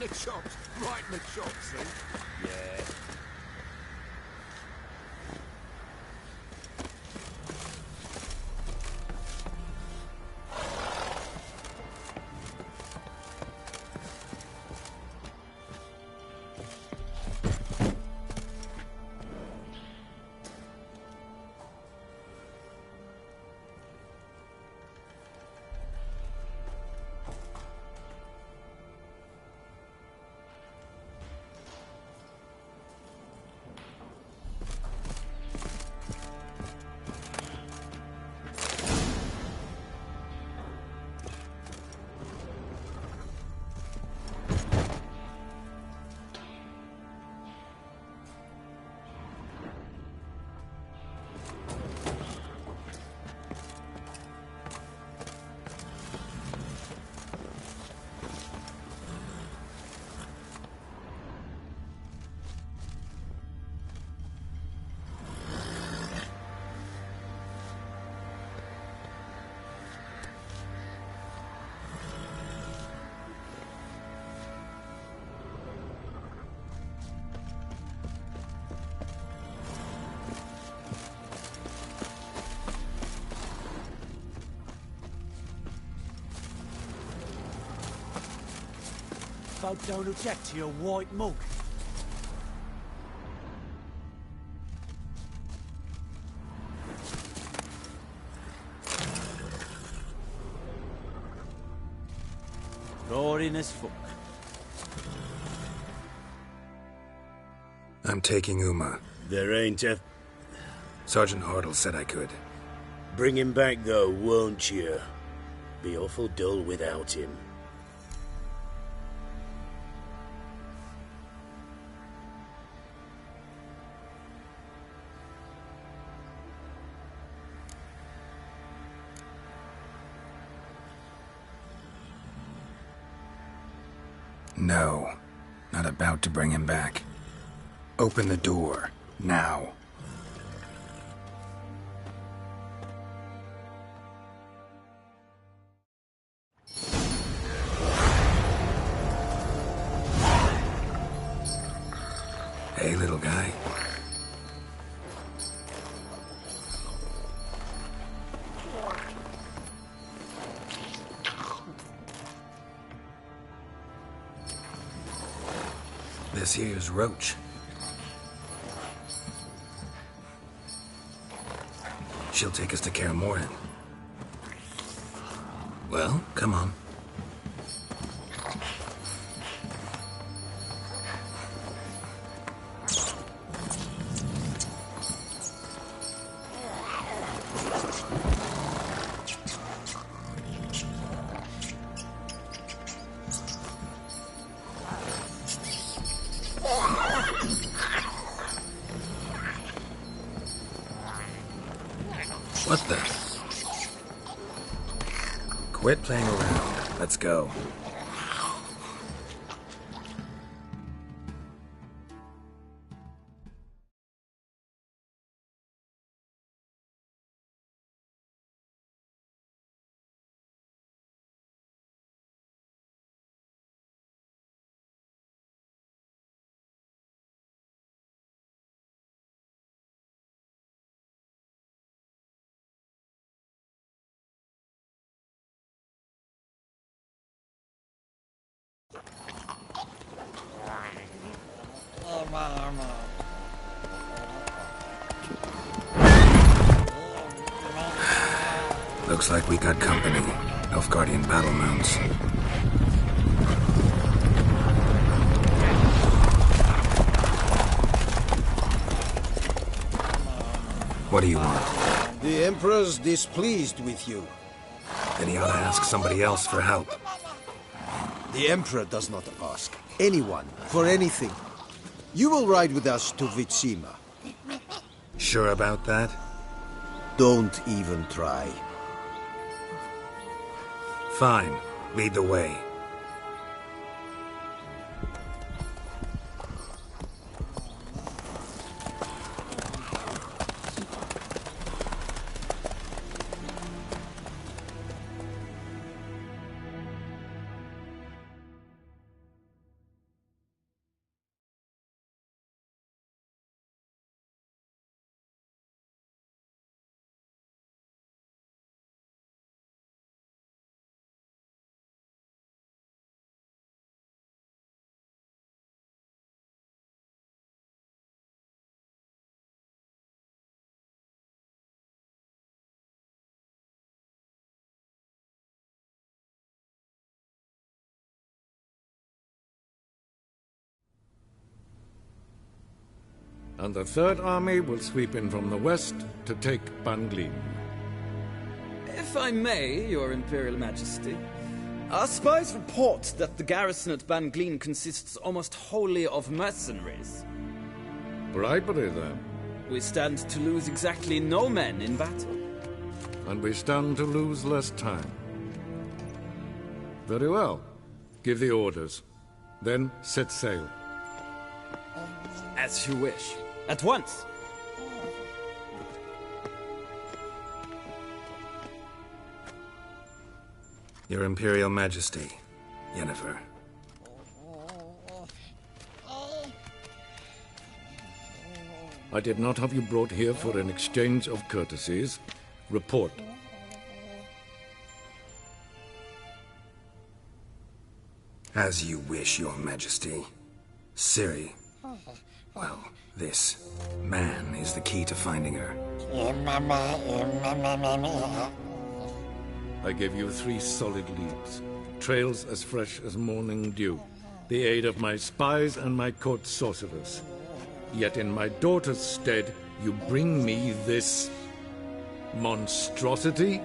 the chops. Right in the chops, see? Yeah. Folk don't object to your white mug. Boring as fuck. I'm taking Uma. There ain't a... Sergeant Hartle said I could. Bring him back, though, won't you? Be awful dull without him. No, not about to bring him back. Open the door, now. Hey, little guy. This here's Roach. She'll take us to Kaer Morhen. Well, come on. What the? Quit playing around. Let's go. Looks like we got company. Nilfgaardian battle mounts. What do you want? The Emperor's displeased with you. Then he ought to ask somebody else for help. The Emperor does not ask anyone for anything. You will ride with us to Vitsima. Sure about that? Don't even try. Fine. Lead the way. and the Third Army will sweep in from the west to take Banglin. If I may, Your Imperial Majesty, our spies report that the garrison at Banglin consists almost wholly of mercenaries. Bribery, then. We stand to lose exactly no men in battle. And we stand to lose less time. Very well. Give the orders. Then set sail. As you wish. At once! Your Imperial Majesty, Yennefer. I did not have you brought here for an exchange of courtesies. Report. As you wish, Your Majesty. Ciri. Well, this man is the key to finding her. I gave you 3 solid leads. Trails as fresh as morning dew. The aid of my spies and my court sorcerers. Yet in my daughter's stead, you bring me this monstrosity?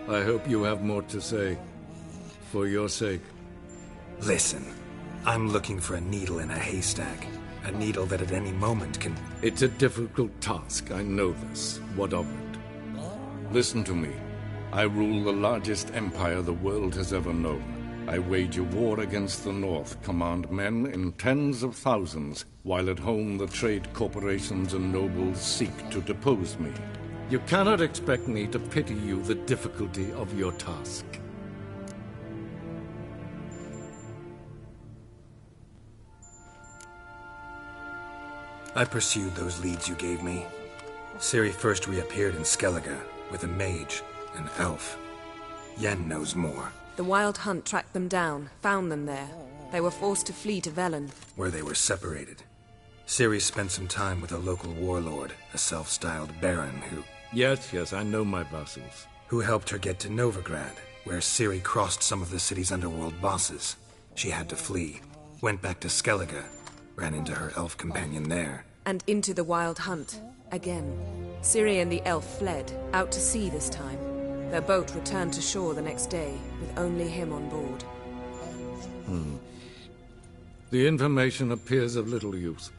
I hope you have more to say. For your sake. Listen, I'm looking for a needle in a haystack. A needle that at any moment can... It's a difficult task, I know this. What of it? Listen to me. I rule the largest empire the world has ever known. I wage a war against the North, command men in tens of thousands, while at home the trade corporations and nobles seek to depose me. You cannot expect me to pity you the difficulty of your task. I pursued those leads you gave me. Ciri first reappeared in Skellige with a mage, an elf. Yen knows more. The Wild Hunt tracked them down, found them there. They were forced to flee to Velen, Where they were separated. Ciri spent some time with a local warlord, a self-styled baron Yes, I know my vassals. who helped her get to Novigrad, where Ciri crossed some of the city's underworld bosses. She had to flee, went back to Skellige, ran into her elf companion there. and into the Wild Hunt. Again. Ciri and the elf fled, out to sea this time. Their boat returned to shore the next day, with only him on board. The information appears of little use,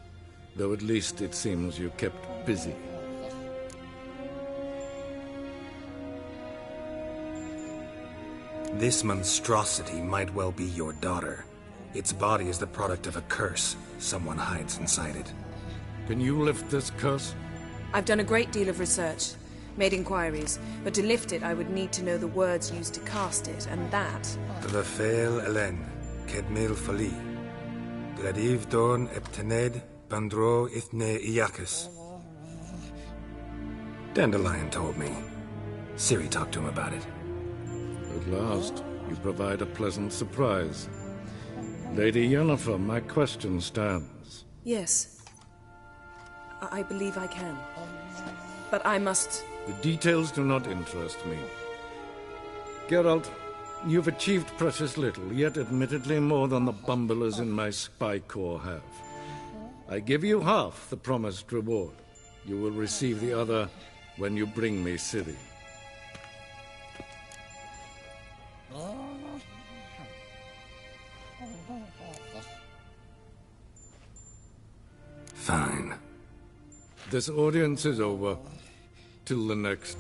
though at least it seems you kept busy. This monstrosity might well be your daughter. Its body is the product of a curse someone hides inside it. Can you lift this curse? I've done a great deal of research, made inquiries, but to lift it I would need to know the words used to cast it, and that... Vafel Elen, Kedmil Fali. Gladiv Dorn Eptened, Bandro Ithne Iakis. Dandelion told me. Ciri talked to him about it. At last, you provide a pleasant surprise. Lady Yennefer, my question stands. Yes. I believe I can. But I must... The details do not interest me. Geralt, you've achieved precious little, yet admittedly more than the bumblers in my spy corps have. I give you half the promised reward. You will receive the other when you bring me Ciri. Fine. This audience is over. Till the next.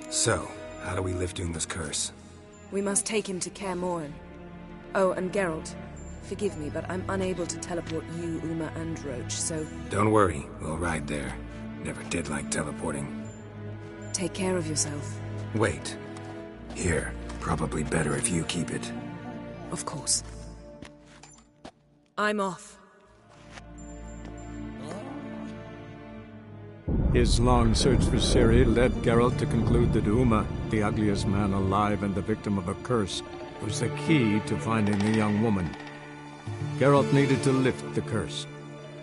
So, how do we lift Doom's curse? We must take him to Kaer Morhen. Oh, and Geralt, forgive me, but I'm unable to teleport you, Uma, and Roach, so... Don't worry, we'll ride there. Never did like teleporting. Take care of yourself. Wait. Here, probably better if you keep it. Of course. I'm off. His long search for Ciri led Geralt to conclude that Uma, the ugliest man alive and the victim of a curse, was the key to finding the young woman. Geralt needed to lift the curse,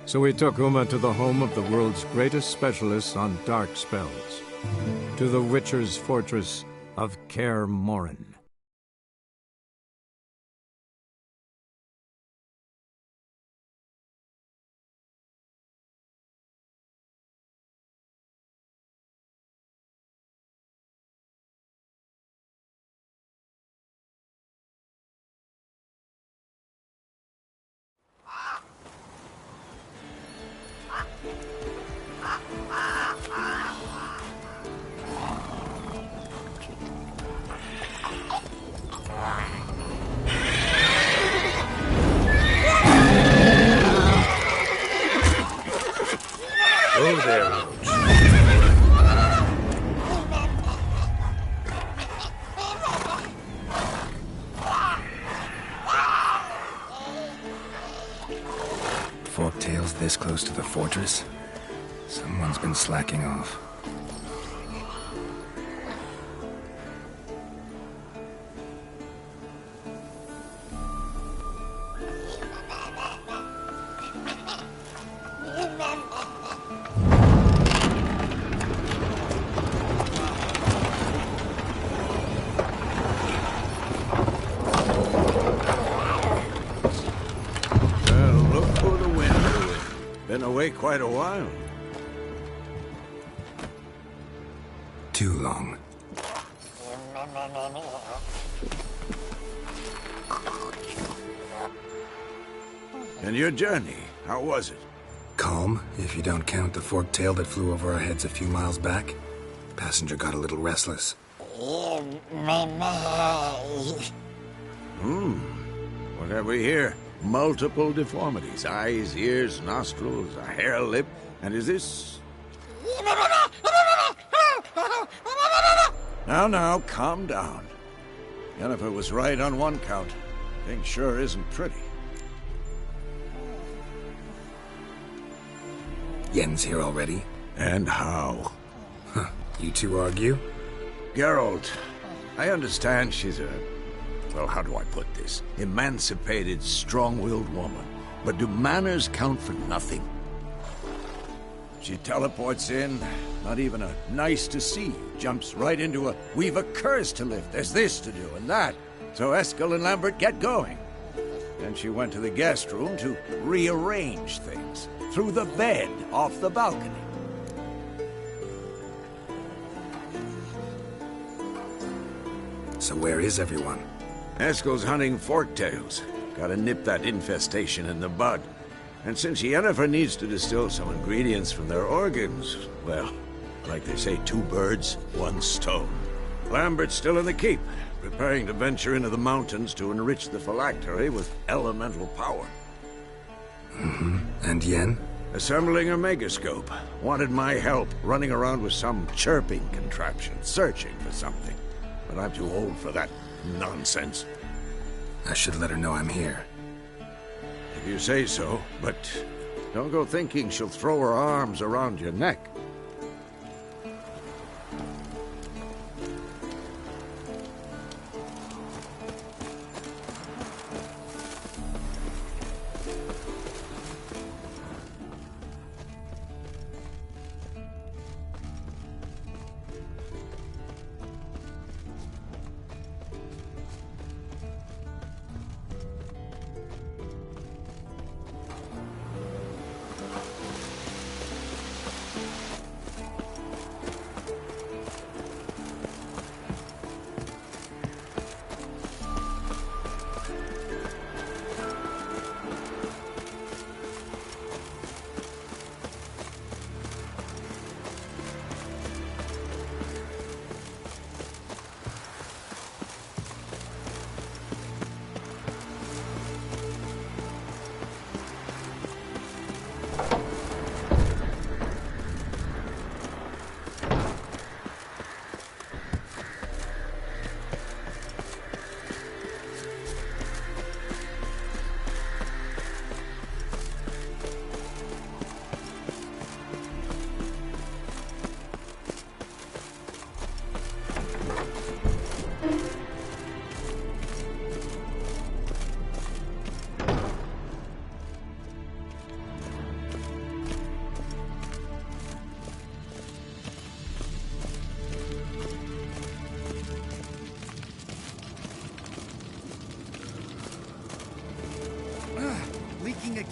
so he took Uma to the home of the world's greatest specialists on dark spells, to the Witcher's fortress of Kaer Morhen. Oh, there, Roach. Forktail's this close to the fortress? Someone's been slacking off. Been away quite a while. Too long. And your journey, how was it? Calm, if you don't count the forktail that flew over our heads a few miles back. Passenger got a little restless. What have we here? Multiple deformities. Eyes, ears, nostrils, a hair lip. And is this... Now, calm down. Yennefer was right on one count. Thing sure isn't pretty. Yen's here already? And how? Huh. You two argue? Geralt, I understand she's a... Well, how do I put this? Emancipated, strong-willed woman. But do manners count for nothing? She teleports in, not even a nice to see you, jumps right into a we've a curse to lift, there's this to do and that. So Eskel and Lambert get going. Then she went to the guest room to rearrange things. Through the bed, off the balcony. So where is everyone? Eskel's hunting forktails. Gotta nip that infestation in the bud. And since Yennefer needs to distill some ingredients from their organs, well, like they say, 2 birds, 1 stone. Lambert's still in the keep, preparing to venture into the mountains to enrich the phylactery with elemental power. And Yen? Assembling a megascope. Wanted my help, running around with some chirping contraption, searching for something. But I'm too old for that nonsense. I should let her know I'm here. If you say so, but don't go thinking she'll throw her arms around your neck.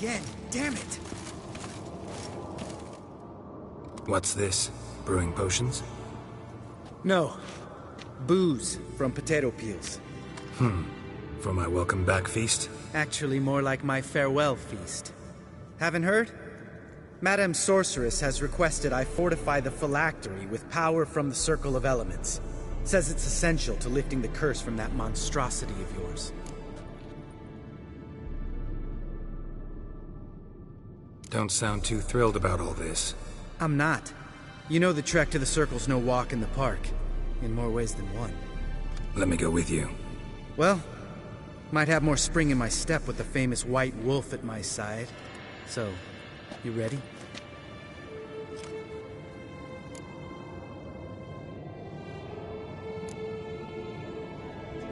again. Damn it! What's this? Brewing potions? No. Booze from potato peels. For my welcome back feast? Actually, more like my farewell feast. Haven't heard? Madame Sorceress has requested I fortify the phylactery with power from the Circle of Elements. Says it's essential to lifting the curse from that monstrosity of yours. Don't sound too thrilled about all this. I'm not. You know the trek to the Circle's no walk in the park. In more ways than one. Let me go with you. Well, might have more spring in my step with the famous White Wolf at my side. So, you ready?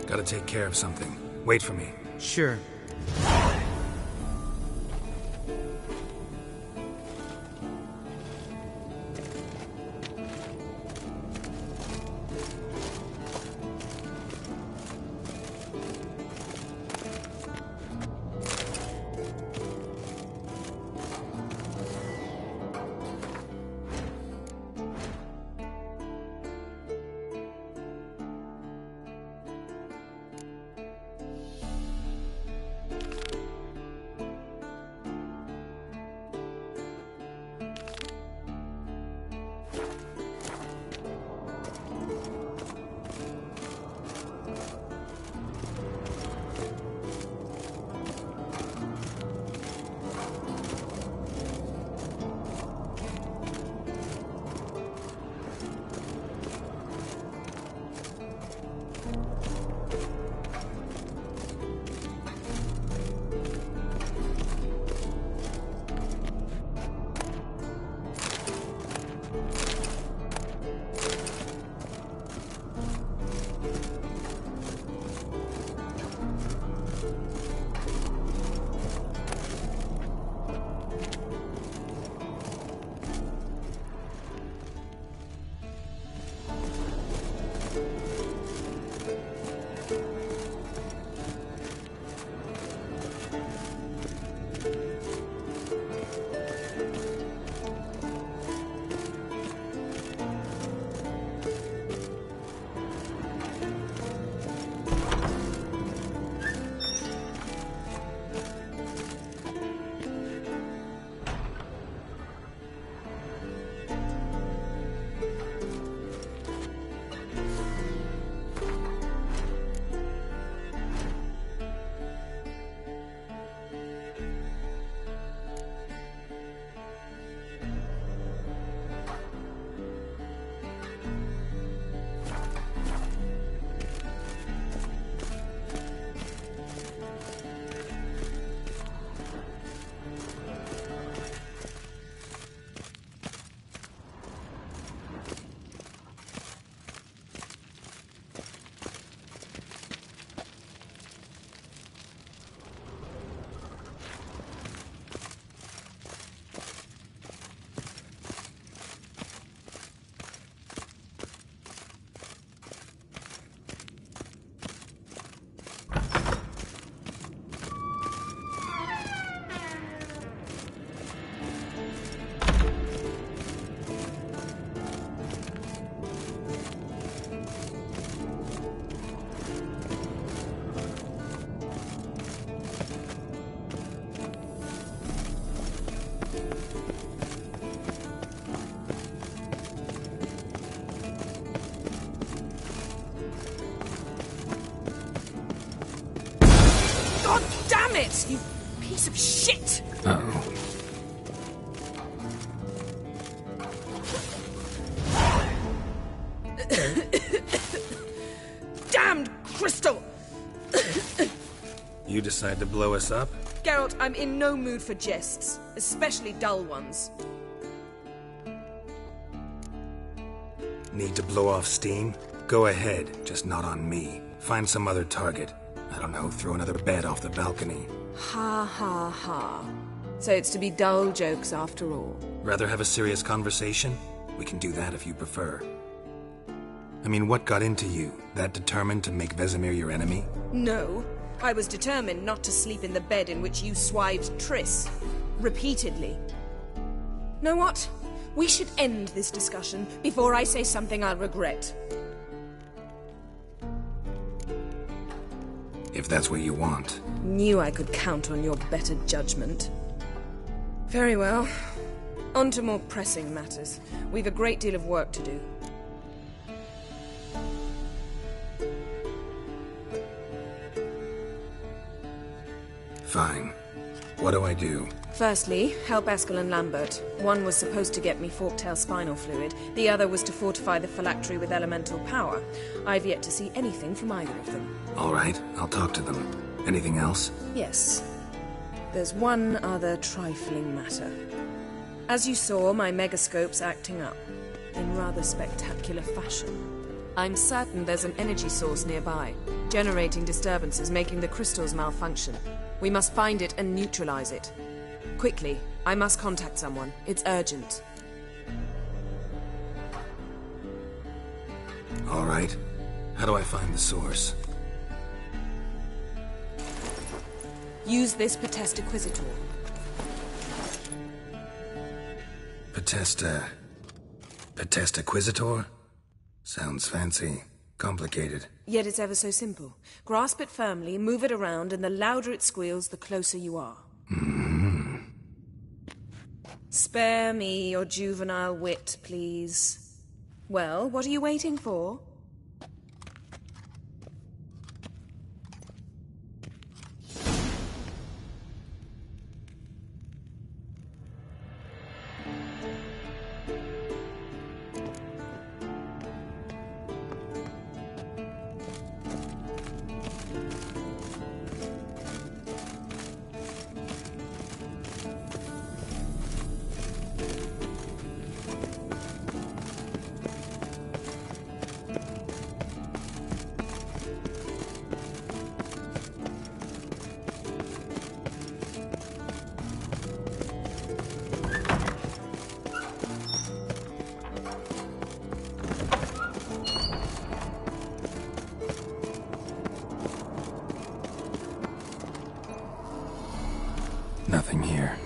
Gotta take care of something. Wait for me. Sure. Damn it, you piece of shit! Uh-oh. Damned crystal! You decide to blow us up? Geralt, I'm in no mood for jests, especially dull ones. Need to blow off steam? Go ahead, just not on me. Find some other target. I don't know, throw another bed off the balcony. Ha ha ha. So it's to be dull jokes after all. Rather have a serious conversation? We can do that if you prefer. I mean, what got into you? That determined to make Vesemir your enemy? No. I was determined not to sleep in the bed in which you swived Triss. Repeatedly. Know what? We should end this discussion before I say something I'll regret. If that's what you want. Knew I could count on your better judgment. Very well. On to more pressing matters. We've a great deal of work to do. Fine. What do I do? Firstly, help Eskel and Lambert. One was supposed to get me forktail spinal fluid, the other was to fortify the phylactery with elemental power. I've yet to see anything from either of them. All right, I'll talk to them. Anything else? Yes. There's one other trifling matter. As you saw, my megascope's acting up, in rather spectacular fashion. I'm certain there's an energy source nearby, generating disturbances, making the crystals malfunction. We must find it and neutralize it. Quickly, I must contact someone. It's urgent. All right. How do I find the source? Use this Potest Acquisitor. Potest Acquisitor? Sounds fancy. Complicated. Yet it's ever so simple. Grasp it firmly, move it around, and the louder it squeals, the closer you are. Mm-hmm. Spare me your juvenile wit, please. Well, what are you waiting for? Nothing here.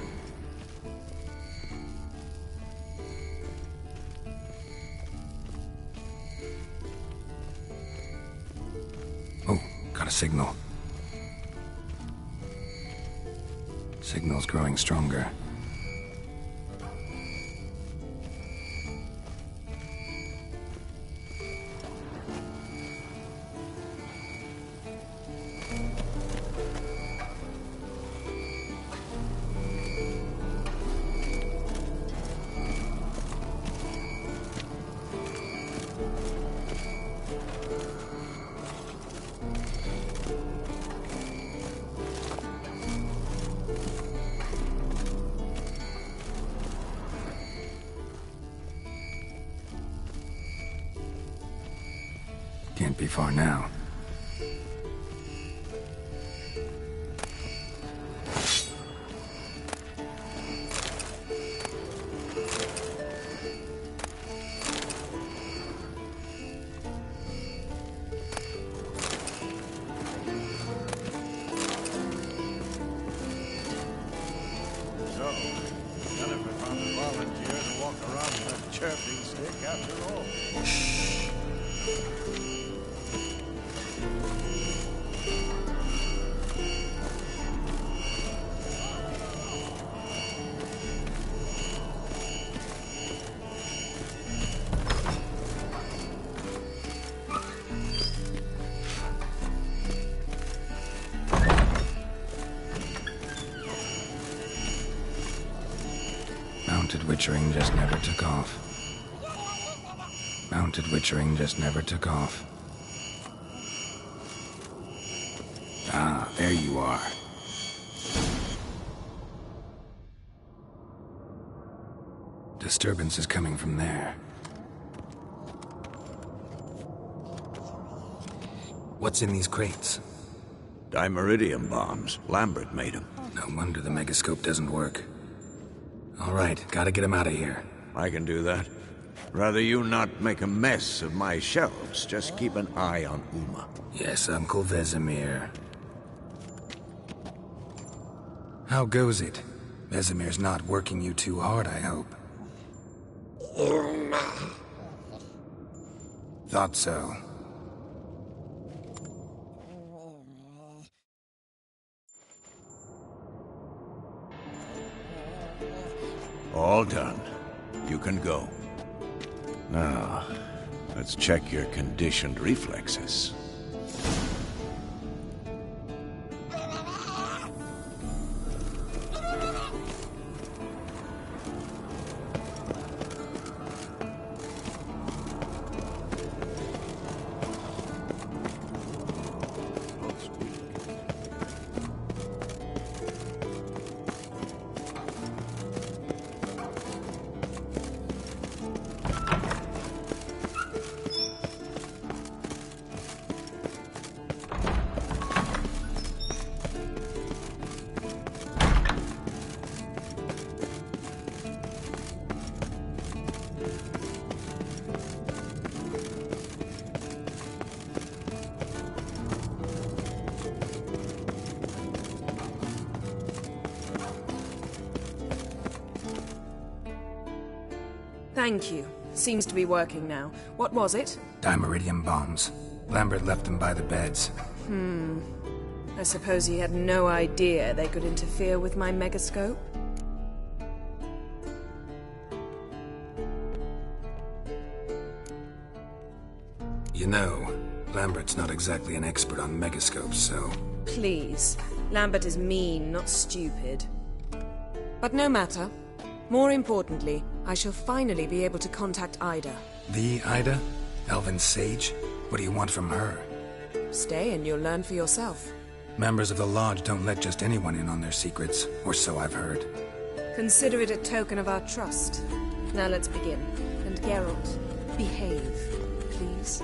Oh, got a signal. Signal's growing stronger. Can't be far now. So, Jennifer found a volunteer to walk around with a chirping stick after all. Mounted witchering just never took off. Mounted witchering just never took off. Ah, there you are. Disturbance is coming from there. What's in these crates? Dimeridium bombs. Lambert made them. No wonder the megascope doesn't work. All right, gotta get him out of here. I can do that. Rather you not make a mess of my shelves. Just keep an eye on Uma. Yes, Uncle Vesemir. How goes it? Vesemir's not working you too hard, I hope. Thought so. All done. You can go. Now, let's check your conditioned reflexes. Thank you. Seems to be working now. What was it? Dimeridium bombs. Lambert left them by the beds. I suppose he had no idea they could interfere with my megascope? You know, Lambert's not exactly an expert on megascopes, so... Please. Lambert is mean, not stupid. But no matter. More importantly, I shall finally be able to contact Ida. The Ida? Elven sage? What do you want from her? Stay and you'll learn for yourself. Members of the Lodge don't let just anyone in on their secrets, or so I've heard. Consider it a token of our trust. Now let's begin. And Geralt, behave, please.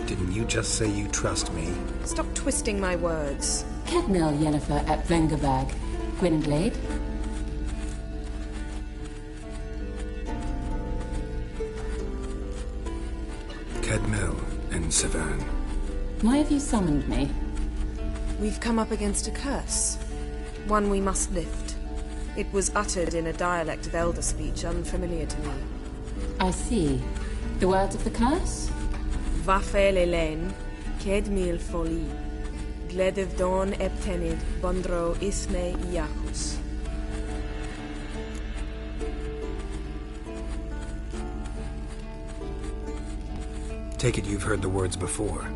Didn't you just say you trust me? Stop twisting my words. Kedmel Yennefer at Vengerberg. Gwynblade. Kedmil and Severn. Why have you summoned me? We've come up against a curse. One we must lift. It was uttered in a dialect of Elder speech unfamiliar to me. I see. The words of the curse? Vafel Elaine, Kedmil Foli, Gledev Dawn Eptenid, Bondro Isne Iacus. Take it you've heard the words before.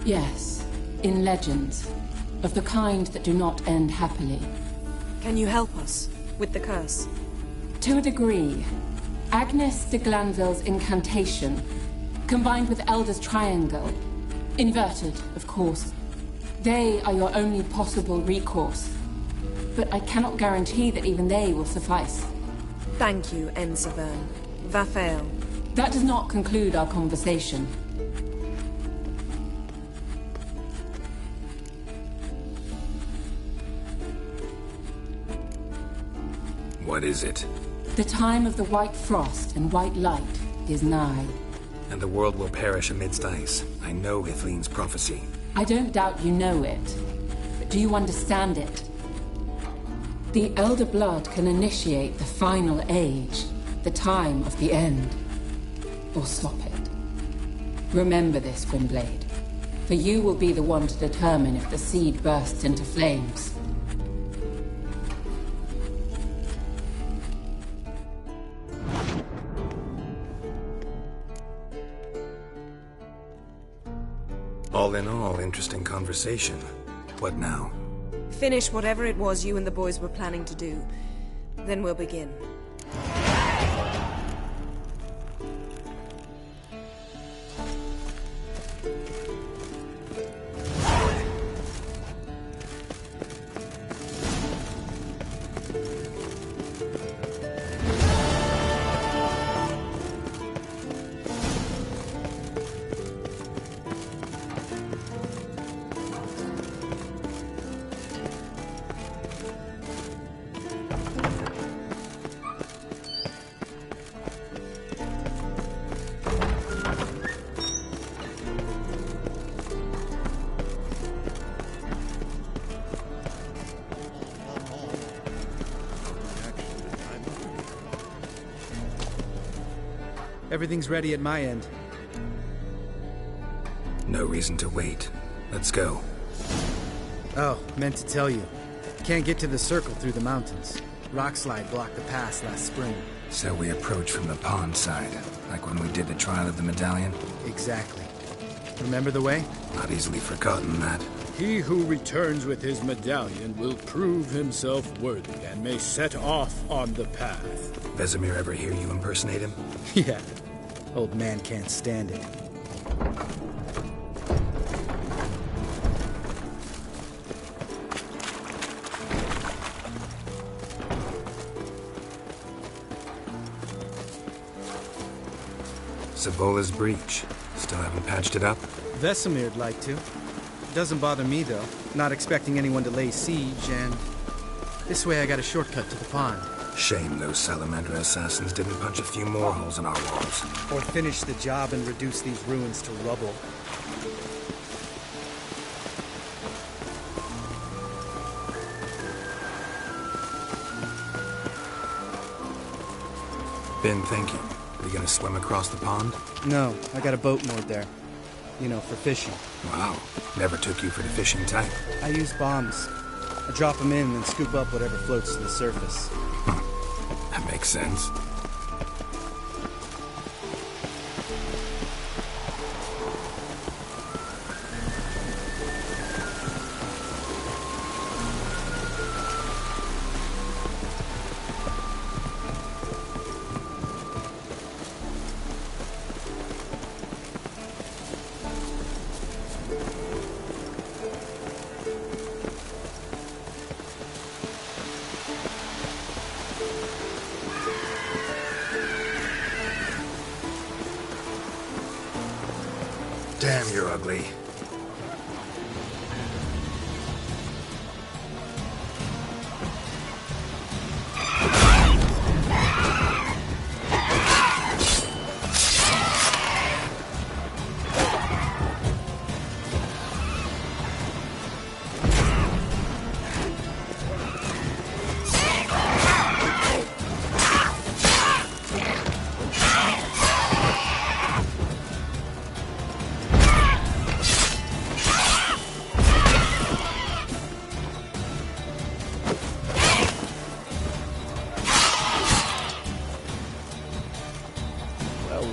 Yes, in legends. Of the kind that do not end happily. Can you help us with the curse? To a degree. Agnes de Glanville's incantation, combined with Elder's triangle, inverted, of course. They are your only possible recourse. But I cannot guarantee that even they will suffice. Thank you, N. Severn. Vafel. That does not conclude our conversation. What is it? The time of the white frost and white light is nigh. And the world will perish amidst ice. I know Ithleen's prophecy. I don't doubt you know it. But do you understand it? The Elder Blood can initiate the final age, the time of the end. Or stop it. Remember this, Gwynblade. For you will be the one to determine if the seed bursts into flames. All in all, interesting conversation. What now? Finish whatever it was you and the boys were planning to do. Then we'll begin. Everything's ready at my end. No reason to wait. Let's go. Oh, meant to tell you. Can't get to the circle through the mountains. Rockslide blocked the pass last spring. So we approach from the pond side, like when we did the trial of the medallion? Exactly. Remember the way? Not easily forgotten, that. He who returns with his medallion will prove himself worthy and may set off on the path. Vesemir ever hear you impersonate him? Yeah. Old man can't stand it. Sabola's breach. Still haven't patched it up? Vesemir'd like to. Doesn't bother me, though. Not expecting anyone to lay siege, and this way I got a shortcut to the pond. Shame those Salamander assassins didn't punch a few more holes in our walls. Or finish the job and reduce these ruins to rubble. Been thinking. We gonna swim across the pond? No, I got a boat moored there. You know, for fishing. Wow. Never took you for the fishing type. I use bombs. I drop them in and then scoop up whatever floats to the surface. That makes sense. Damn, you're ugly.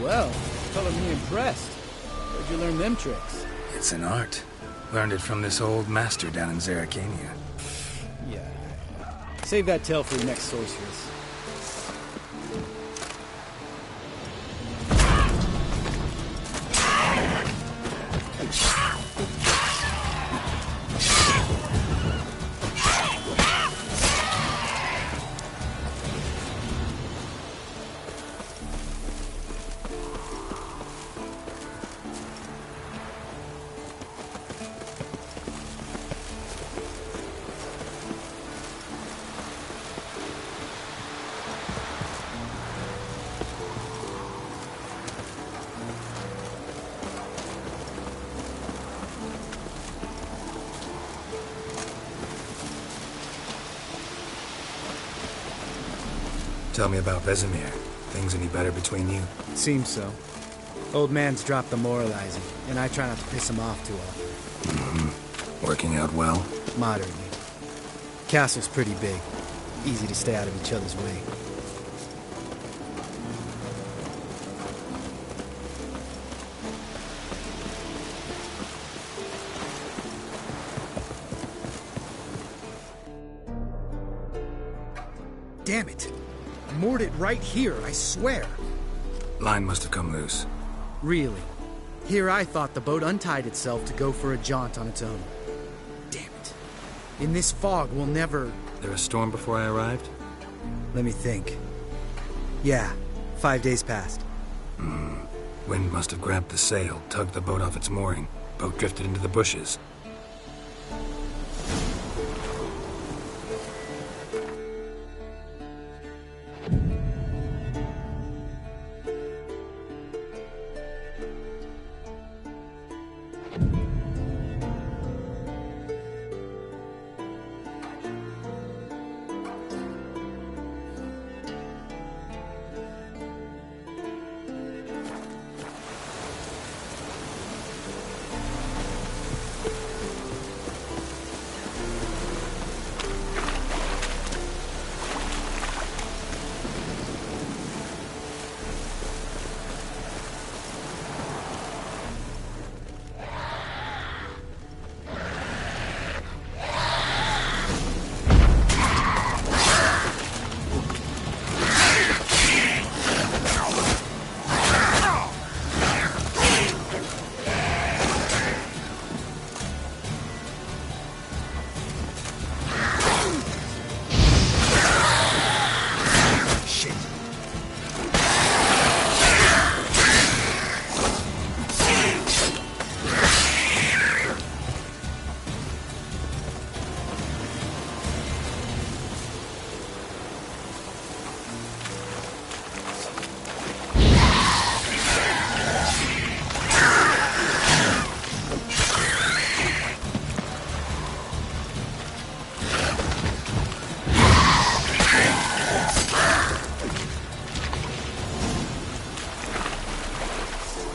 Well, color me impressed. Where'd you learn them tricks? It's an art. Learned it from this old master down in Zerrikania. Yeah. Save that tale for the next sorceress. Tell me about Vesemir. Things any better between you? Seems so. Old man's dropped the moralizing, and I try not to piss him off too often. Mm-hmm. Working out well? Moderately. Castle's pretty big. Easy to stay out of each other's way. Damn it! I moored it right here, I swear! Line must have come loose. Really? Here I thought the boat untied itself to go for a jaunt on its own. Damn it. In this fog, we'll never... There a storm before I arrived? Let me think. Yeah, 5 days past. Wind must have grabbed the sail, tugged the boat off its mooring. Boat drifted into the bushes.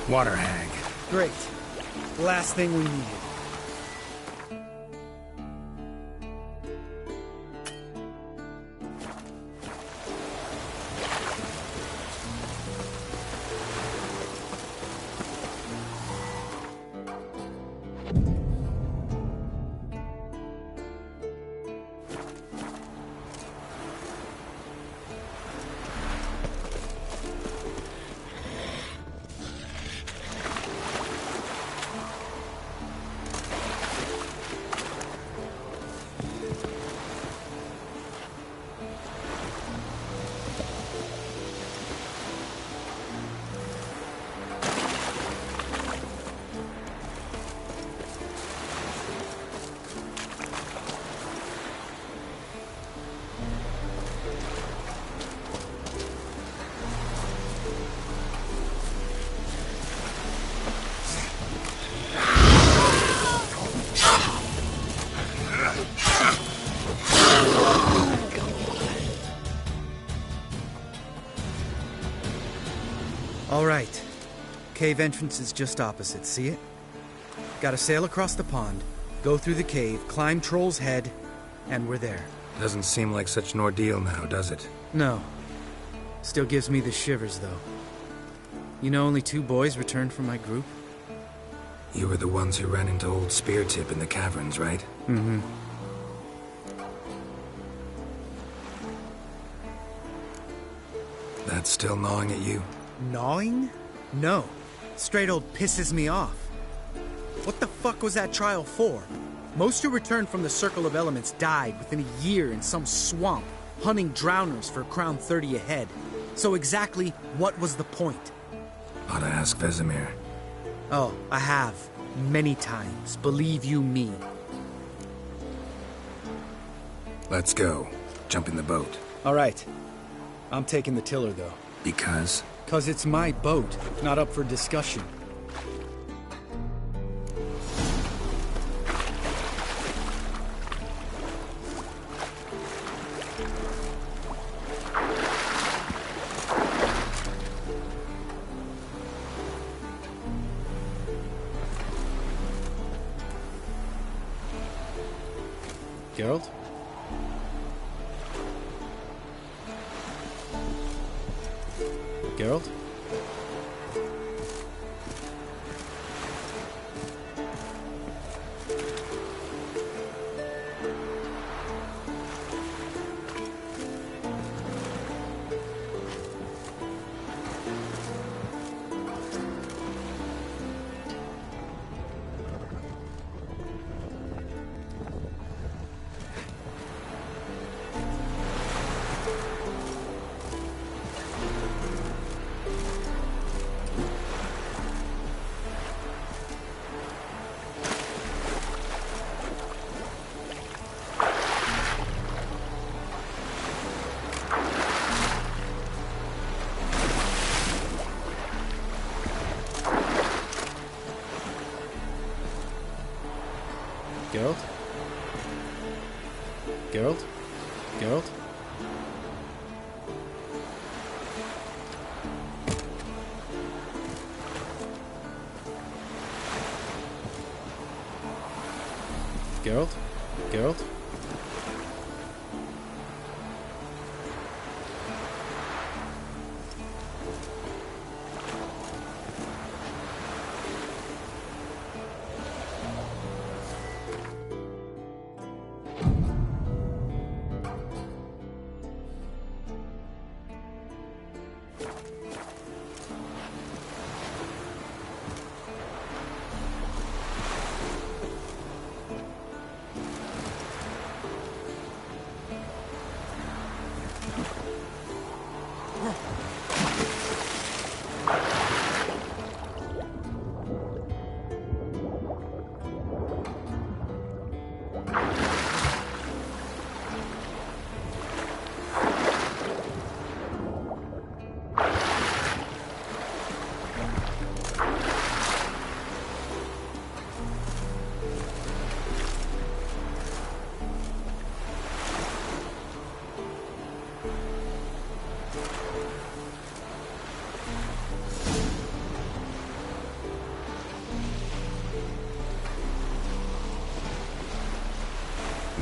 Water hag. Great. Last thing we needed. All right. Cave entrance is just opposite, see it? Gotta sail across the pond, go through the cave, climb Troll's Head, and we're there. Doesn't seem like such an ordeal now, does it? No. Still gives me the shivers, though. You know only 2 boys returned from my group? You were the ones who ran into old Speartip in the caverns, right? Mm-hmm. That's still gnawing at you? Gnawing? No. Straight old pisses me off. What the fuck was that trial for? Most who returned from the Circle of Elements died within a year in some swamp, hunting drowners for Crown 30 a head. So exactly what was the point? Ought to ask Vesemir. Oh, I have. Many times, believe you me. Let's go. Jump in the boat. All right. I'm taking the tiller, though. Because? 'Cause it's my boat, not up for discussion. Geralt? Geralt? Geralt? Geralt? Geralt? Geralt? Geralt?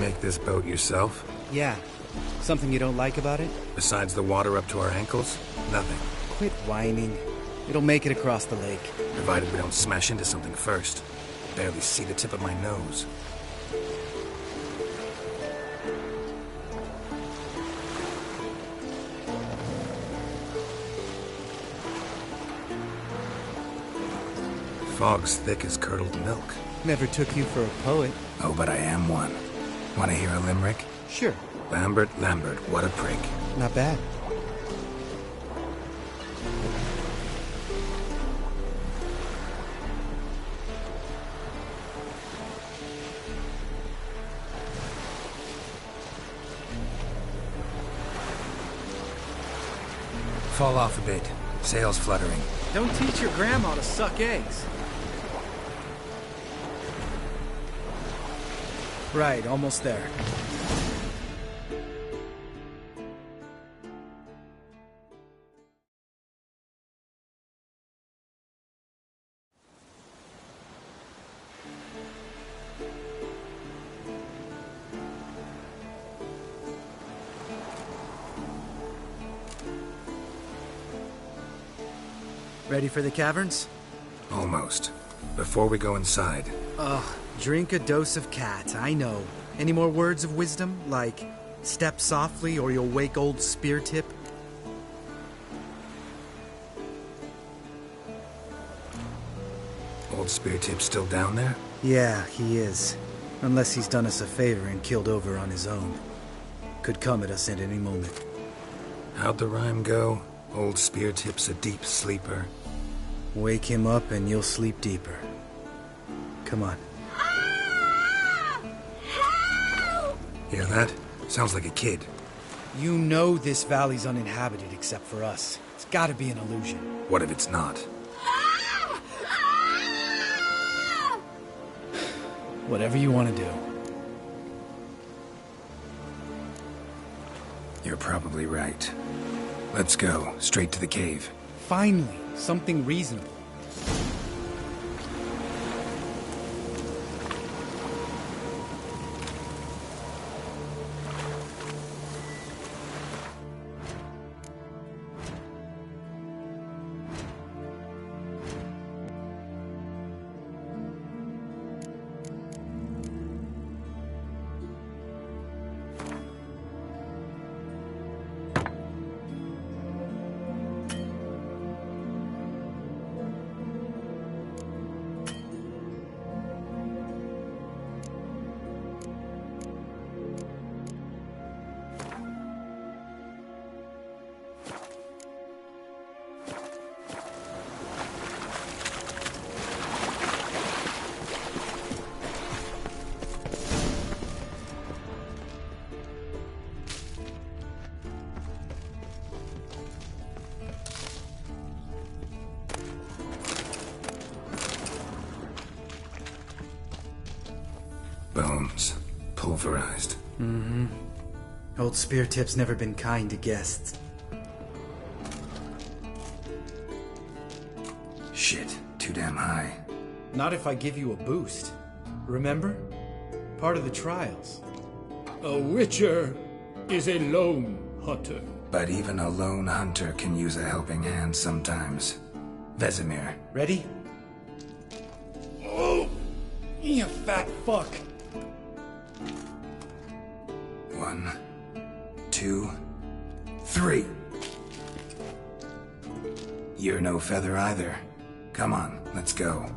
Make this boat yourself? Yeah. Something you don't like about it? Besides the water up to our ankles? Nothing. Quit whining. It'll make it across the lake. Provided we don't smash into something first. Barely see the tip of my nose. Fog's thick as curdled milk. Never took you for a poet. Oh, but I am one. Want to hear a limerick? Sure. Lambert, what a prick. Not bad. Fall off a bit. Sails fluttering. Don't teach your grandma to suck eggs. Right, almost there. Ready for the caverns? Almost. Before we go inside. Ugh, drink a dose of cat, I know. Any more words of wisdom, like step softly or you'll wake old Speartip? Old Speartip's still down there? Yeah, he is. Unless he's done us a favor and killed over on his own. Could come at us at any moment. How'd the rhyme go? Old Speartip's a deep sleeper. Wake him up and you'll sleep deeper. Come on. Hear that? Sounds like a kid. You know this valley's uninhabited except for us. It's gotta be an illusion. What if it's not? Whatever you want to do. You're probably right. Let's go, straight to the cave. Finally, something reasonable. Bones. Pulverized. Mm-hmm. Old Speartip's never been kind to guests. Shit, too damn high. Not if I give you a boost. Remember? Part of the trials. A witcher is a lone hunter. But even a lone hunter can use a helping hand sometimes. Vesemir. Ready? Oh, you fat fuck. 1, 2, 3. You're no feather either. Come on, let's go.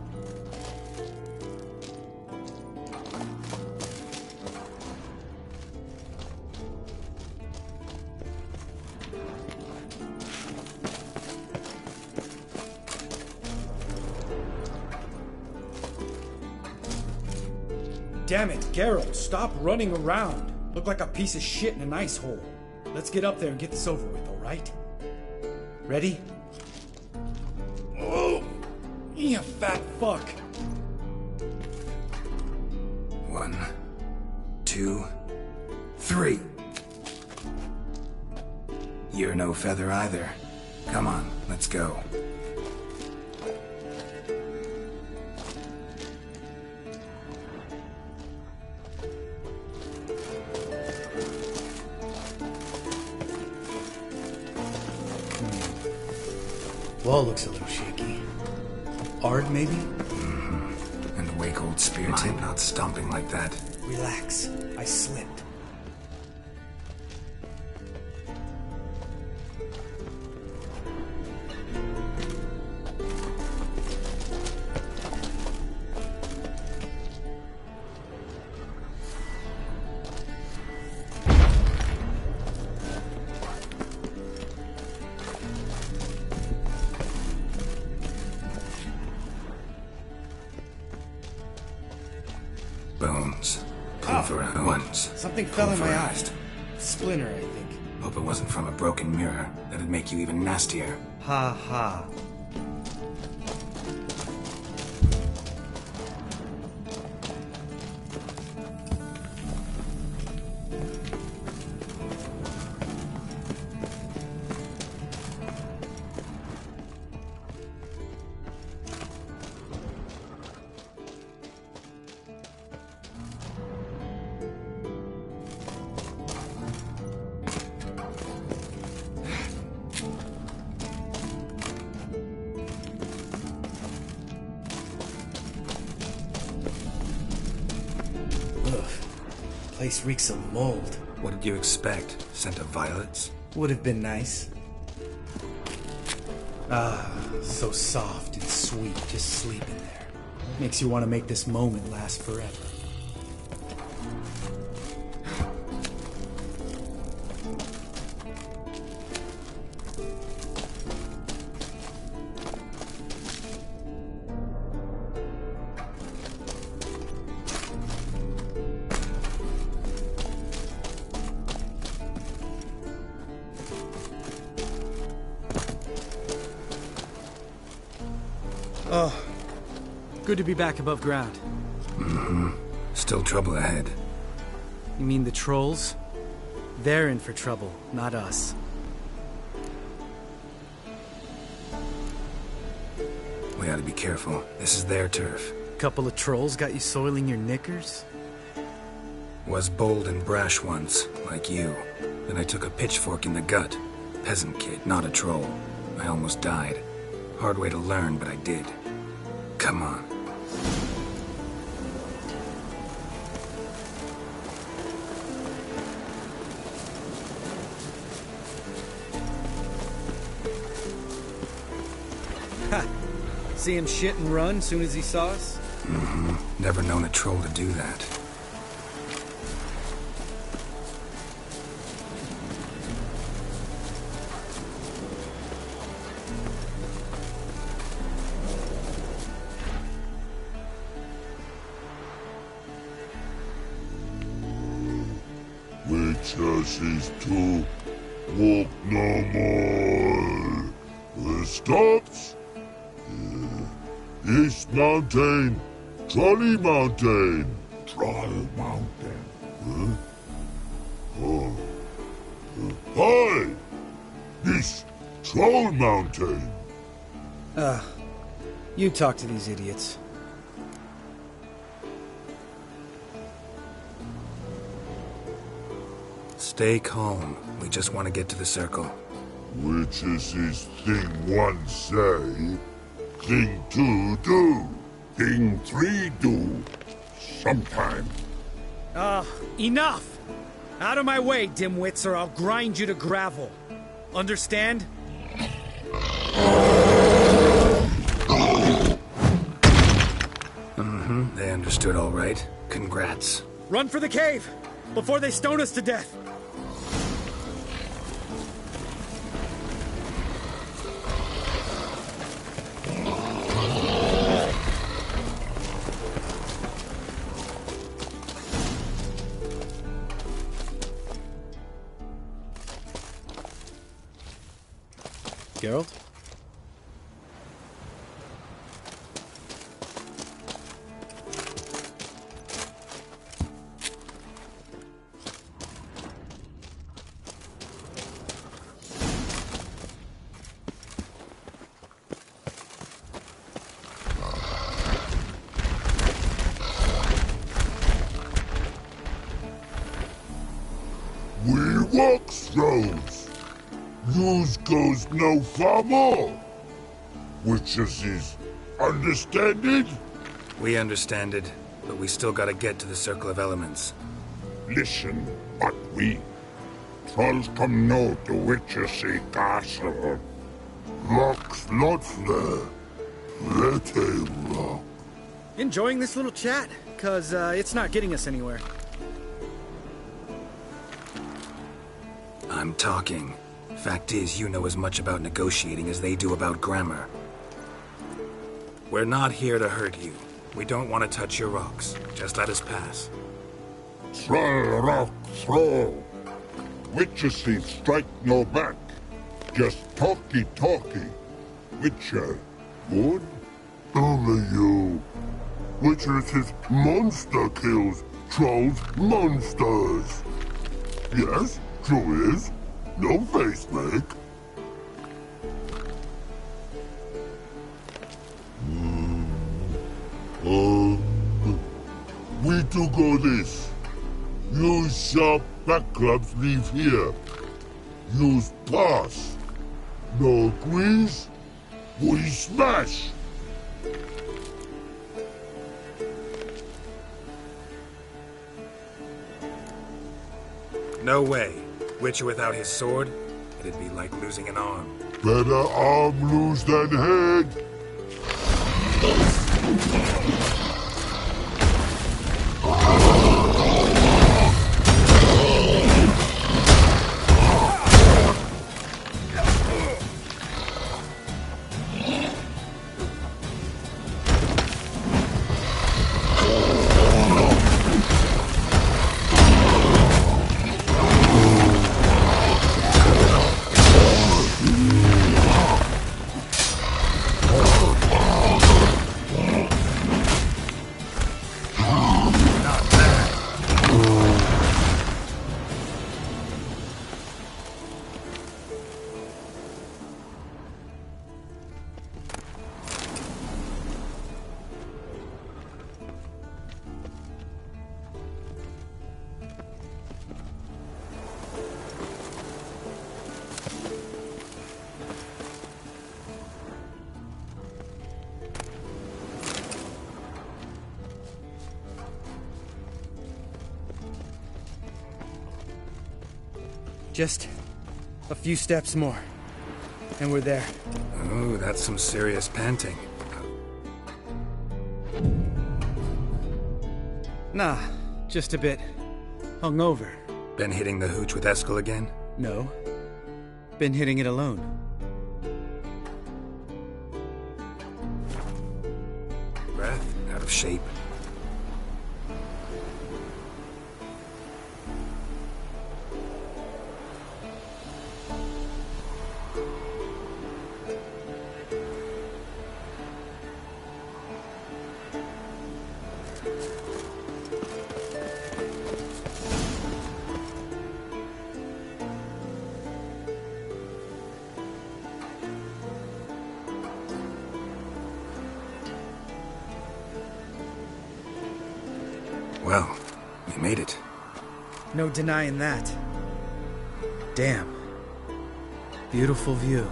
Damn it, Geralt, stop running around. Look like a piece of shit in an ice hole. Let's get up there and get this over with, alright? Ready? Oh, you fat fuck. 1, 2, 3. You're no feather either. Come on, let's go. wall looks a little shaky. Ard, maybe? And the wake-old spear tip not stomping like that. Relax. I slipped. Bones. Pulverized ones. Something fell in my eye. Splinter, I think. Hope it wasn't from a broken mirror. That'd make you even nastier. Ha ha. Place reeks of mold. What did you expect? Scent of violets? Would have been nice. Ah, so soft and sweet, just sleeping there. Makes you want to make this moment last forever. Oh, good to be back above ground. Still trouble ahead. You mean the trolls? They're in for trouble, not us. We ought to be careful. This is their turf. Couple of trolls got you soiling your knickers? Was bold and brash once, like you. Then I took a pitchfork in the gut. Peasant kid, not a troll. I almost died. Hard way to learn, but I did. Come on. Ha! See him shit and run soon as he saw us? Never known a troll to do that. Witches to walk no more. The stops? East Mountain, Trolley Mountain. Troll Mountain. Huh? Hi! East Troll Mountain. You talk to these idiots. Stay calm. We just want to get to the circle. Which is his thing one say, thing two do, thing three do, sometime. Enough! Out of my way, dimwits, or I'll grind you to gravel. Understand? They understood all right. Congrats. Run for the cave! Before they stone us to death! Geralt? We walks roads. Yous goes no far more. Witches understand it? We understand it, but we still gotta get to the Circle of Elements. Listen, but we trolls come no to Witches castle. Rocks not there. Let him rock. Enjoying this little chat? Cause it's not getting us anywhere. I'm talking. Fact is, you know as much about negotiating as they do about grammar. We're not here to hurt you. We don't want to touch your rocks. Just let us pass. Troll rock throw. Witches strike no back. Just talky. Witcher, good? Only you. Witches monster kills. Trolls monsters. Yes, true is. No face make. We do go this. Use sharp back clubs leave here. Use pass. No agrees? We smash. No way. Witcher without his sword? It'd be like losing an arm. Better arm lose than head. Just a few steps more, and we're there. Oh, that's some serious panting. Nah, just a bit hungover. Been hitting the hooch with Eskel again? No, been hitting it alone. Breath out of shape. Well, we made it. No denying that. Damn. Beautiful view.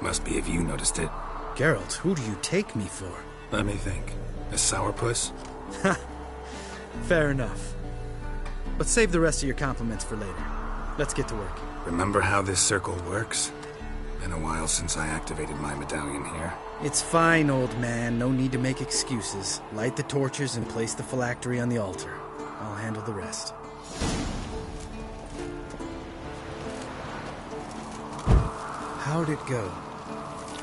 Must be if you noticed it. Geralt, who do you take me for? Let me think. A sourpuss? Fair enough. But save the rest of your compliments for later. Let's get to work. Remember how this circle works? Been a while since I activated my medallion here. It's fine, old man. No need to make excuses. Light the torches and place the phylactery on the altar. I'll handle the rest. How'd it go?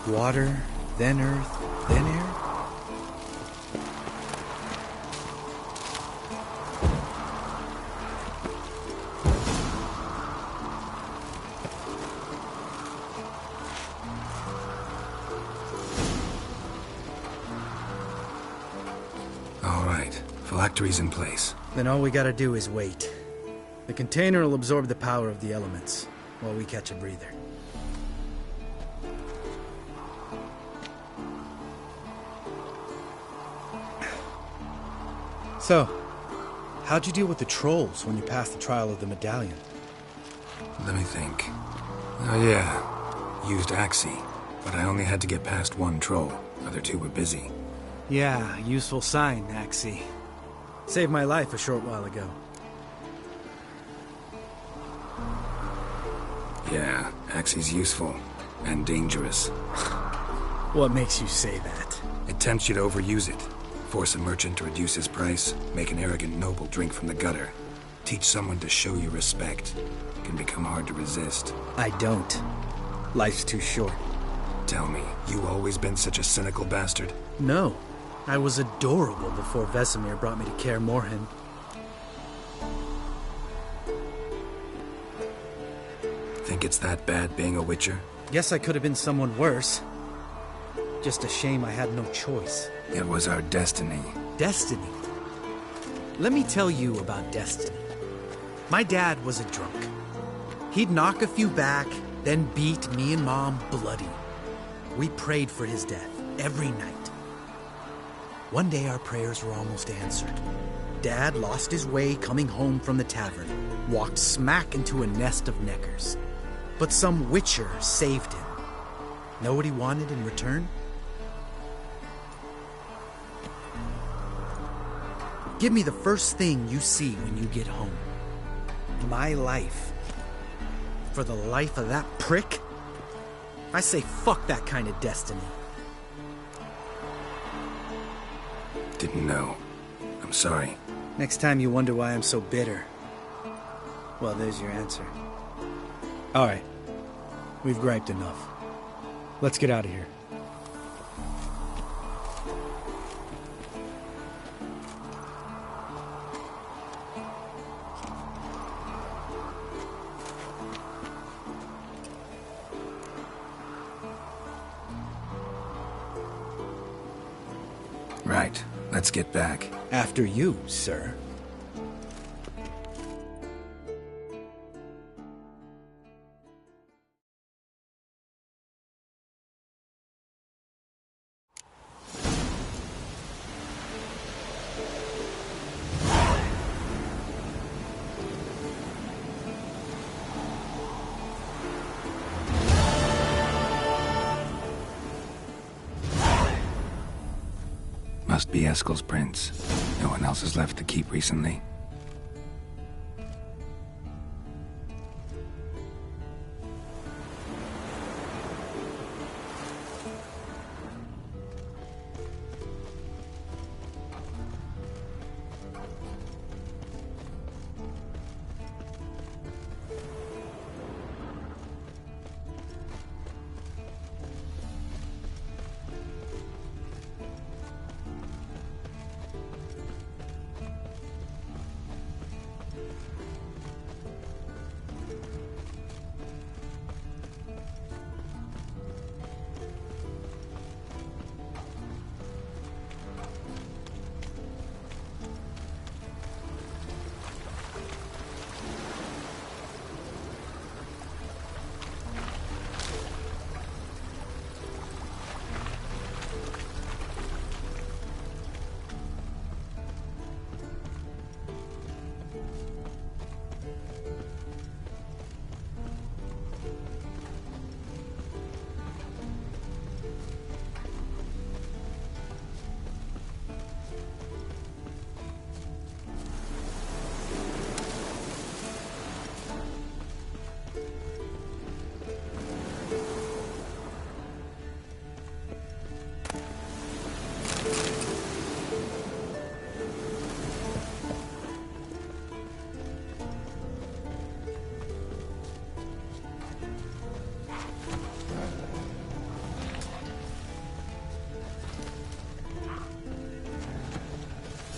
Water, then earth, then air? Phylactery's in place. Then all we gotta do is wait. The container will absorb the power of the elements, while we catch a breather. So, how'd you deal with the trolls when you passed the trial of the medallion? Let me think. Oh yeah, used Axie, but I only had to get past one troll. Other two were busy. Yeah, useful sign, Axie. Saved my life a short while ago. Yeah, Axie's useful. And dangerous. What makes you say that? It tempts you to overuse it. Force a merchant to reduce his price, make an arrogant noble drink from the gutter. Teach someone to show you respect. It can become hard to resist. I don't. Life's too short. Tell me, you always been such a cynical bastard? No. I was adorable before Vesemir brought me to Kaer Morhen. Think it's that bad being a Witcher? Guess I could have been someone worse. Just a shame I had no choice. It was our destiny. Destiny? Let me tell you about destiny. My dad was a drunk. He'd knock a few back, then beat me and Mom bloody. We prayed for his death every night. One day our prayers were almost answered. Dad lost his way coming home from the tavern, walked smack into a nest of neckers. But some Witcher saved him. Know what he wanted in return? Give me the first thing you see when you get home. My life. For the life of that prick? I say fuck that kind of destiny. Didn't know. I'm sorry. Next time you wonder why I'm so bitter, well, there's your answer. All right. We've griped enough. Let's get out of here. Right. Let's get back. After you, sir. Must be Eskel's prints. No one else has left the keep recently.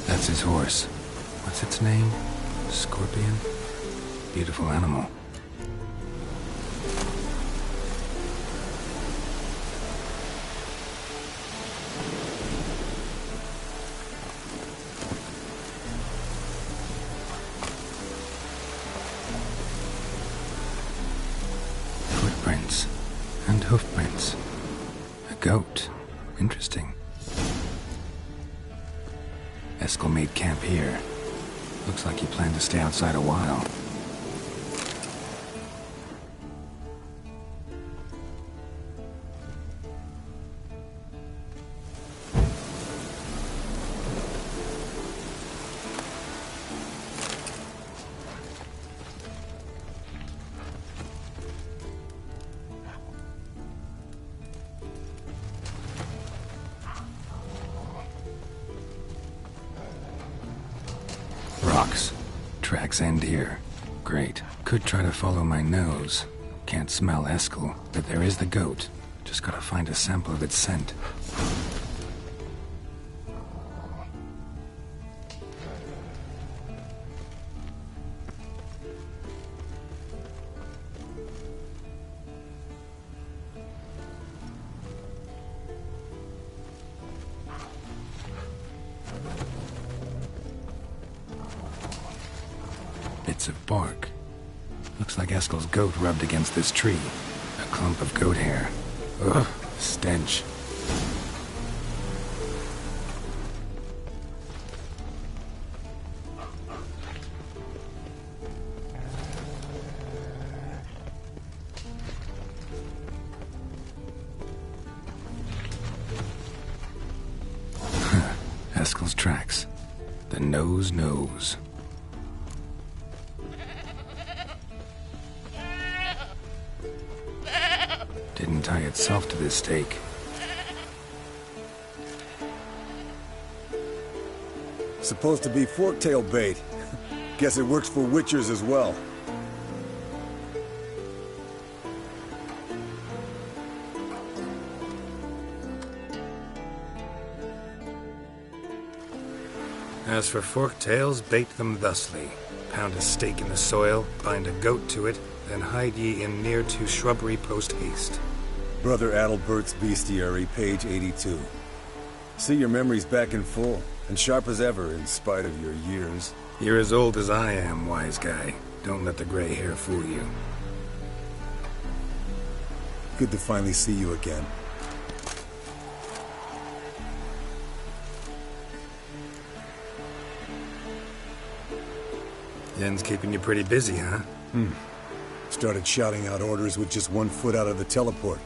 That's his horse. What's its name? Scorpion? Beautiful animal. Footprints and hoofprints. A goat. Interesting. Eskel made camp here. Looks like he planned to stay outside a while. rocks. Tracks end here. Great. Could try to follow my nose. Can't smell Eskel, but there is the goat. Just gotta find a sample of its scent. Bits of bark. Looks like Eskel's goat rubbed against this tree. A clump of goat hair. Ugh, stench. Eskel's tracks. The nose knows. Didn't tie itself to this stake. Supposed to be forktail bait. Guess it works for witchers as well. As for forktails, bait them thusly. Pound a stake in the soil, bind a goat to it, then hide ye in near to shrubbery post haste. Brother Adalbert's Bestiary, page 82. See, your memory's back in full, and sharp as ever in spite of your years. You're as old as I am, wise guy. Don't let the gray hair fool you. Good to finally see you again. Yen's keeping you pretty busy, huh? Started shouting out orders with just 1 foot out of the teleport.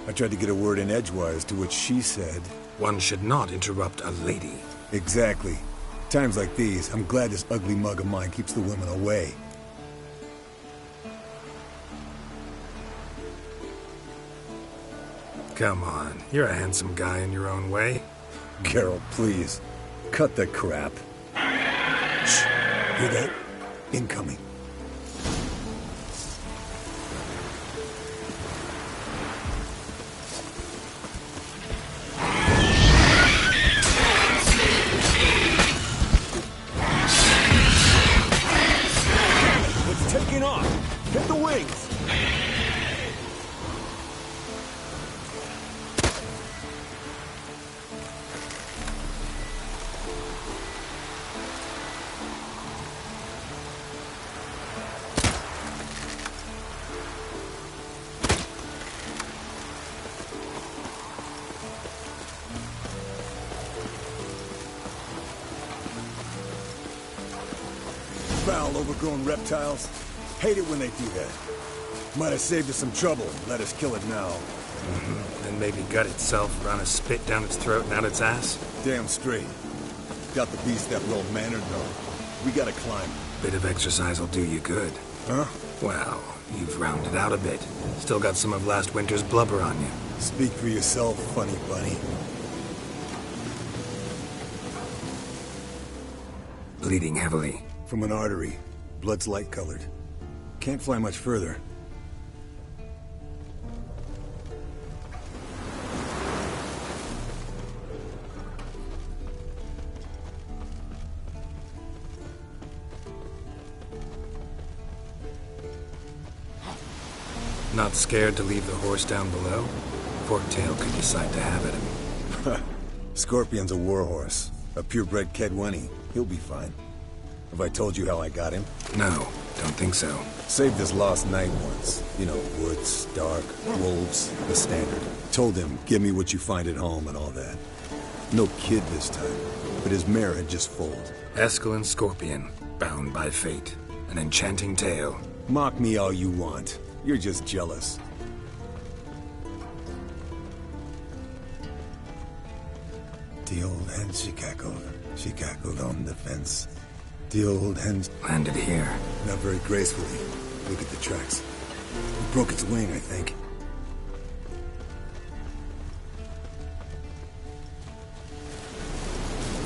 I tried to get a word in edgewise, to which she said... One should not interrupt a lady. Exactly. Times like these, I'm glad this ugly mug of mine keeps the women away. Come on, you're a handsome guy in your own way. Geralt, please. Cut the crap. Shh. Hear that? Incoming. It's taking off! Hit the wings! Foul, overgrown reptiles. Hate it when they do that. Might have saved us some trouble. Let us kill it now. Then maybe gut itself, run a spit down its throat and out its ass? Damn straight. Got the beast that well-mannered though. We gotta climb. Bit of exercise will do you good. Huh? Well, you've rounded out a bit. Still got some of last winter's blubber on you. Speak for yourself, funny bunny. Bleeding heavily. From an artery. Blood's light-colored. Can't fly much further. Not scared to leave the horse down below? Forktail could decide to have it. Scorpion's a warhorse. A purebred Kedwenny. He'll be fine. Have I told you how I got him? No, don't think so. Saved us last night once. You know, woods, dark, wolves, the standard. Told him, give me what you find at home and all that. No kid this time, but his mare had just foaled. Eskel and Scorpion, bound by fate. An enchanting tale. Mock me all you want. You're just jealous. The old hen, she cackled on the fence. The old hen landed here. Not very gracefully. Look at the tracks. It broke its wing, I think.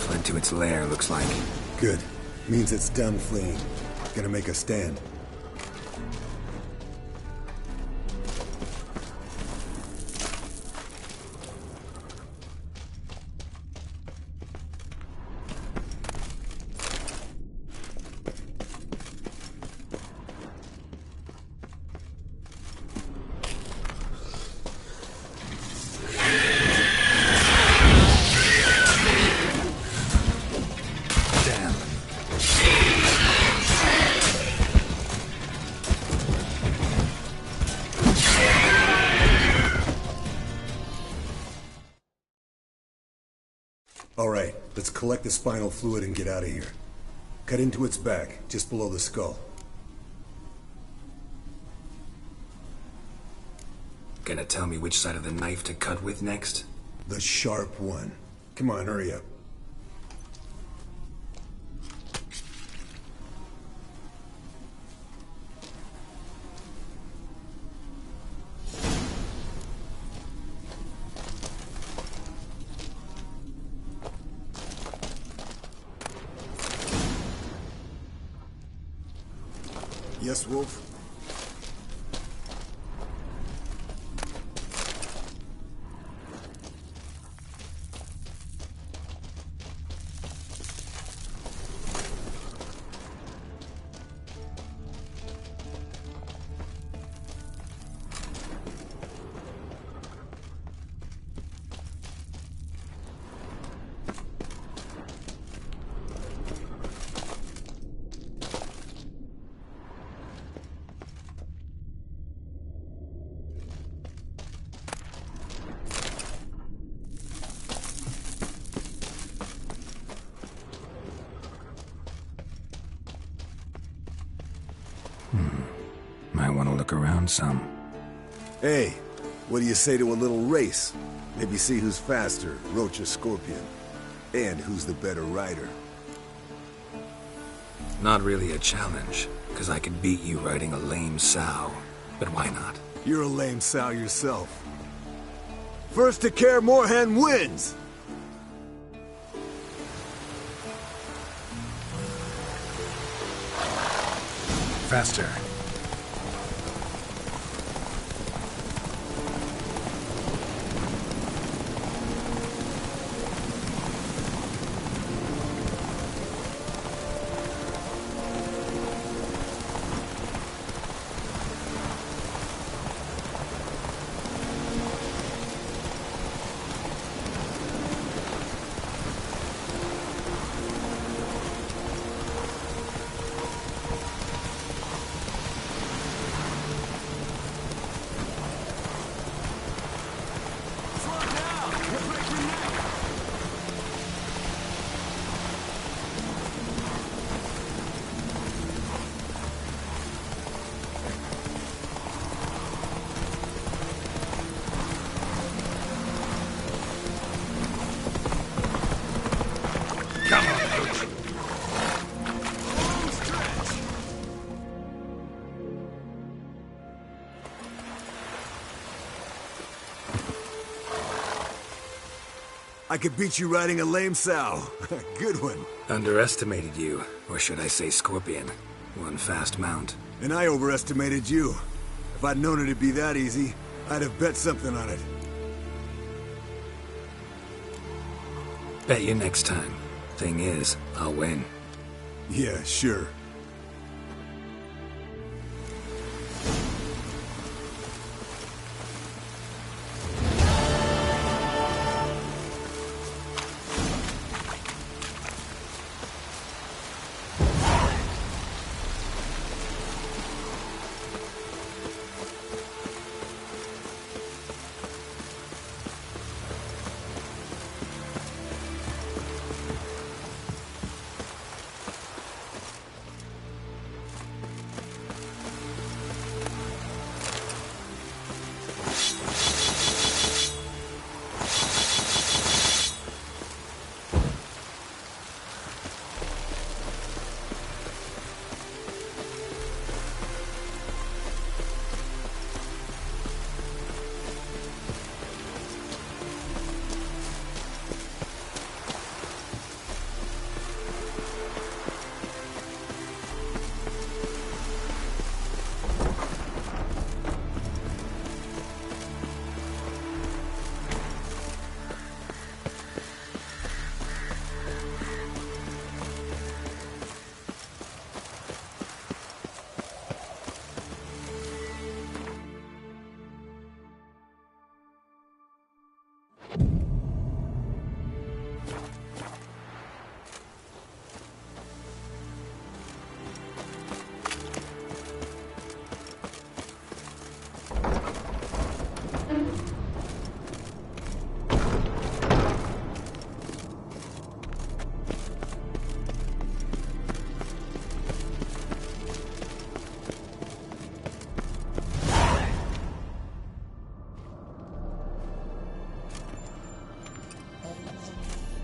Fled to its lair, looks like. Good. Means it's done fleeing. Gonna make a stand. Alright, let's collect the spinal fluid and get out of here. Cut into its back, just below the skull. Gonna tell me which side of the knife to cut with next? The sharp one. Come on, hurry up. Yes, Wolf? Might want to look around some. Hey, what do you say to a little race? Maybe see who's faster, Roach or Scorpion. And who's the better rider. Not really a challenge, because I could beat you riding a lame sow. But why not? You're a lame sow yourself. First to Kaer Morhen wins! Faster. I could beat you riding a lame sow. Good one. Underestimated you, or should I say Scorpion. One fast mount. And I overestimated you. If I'd known it'd be that easy, I'd have bet something on it. Bet you next time. Thing is, I'll win. Yeah, sure.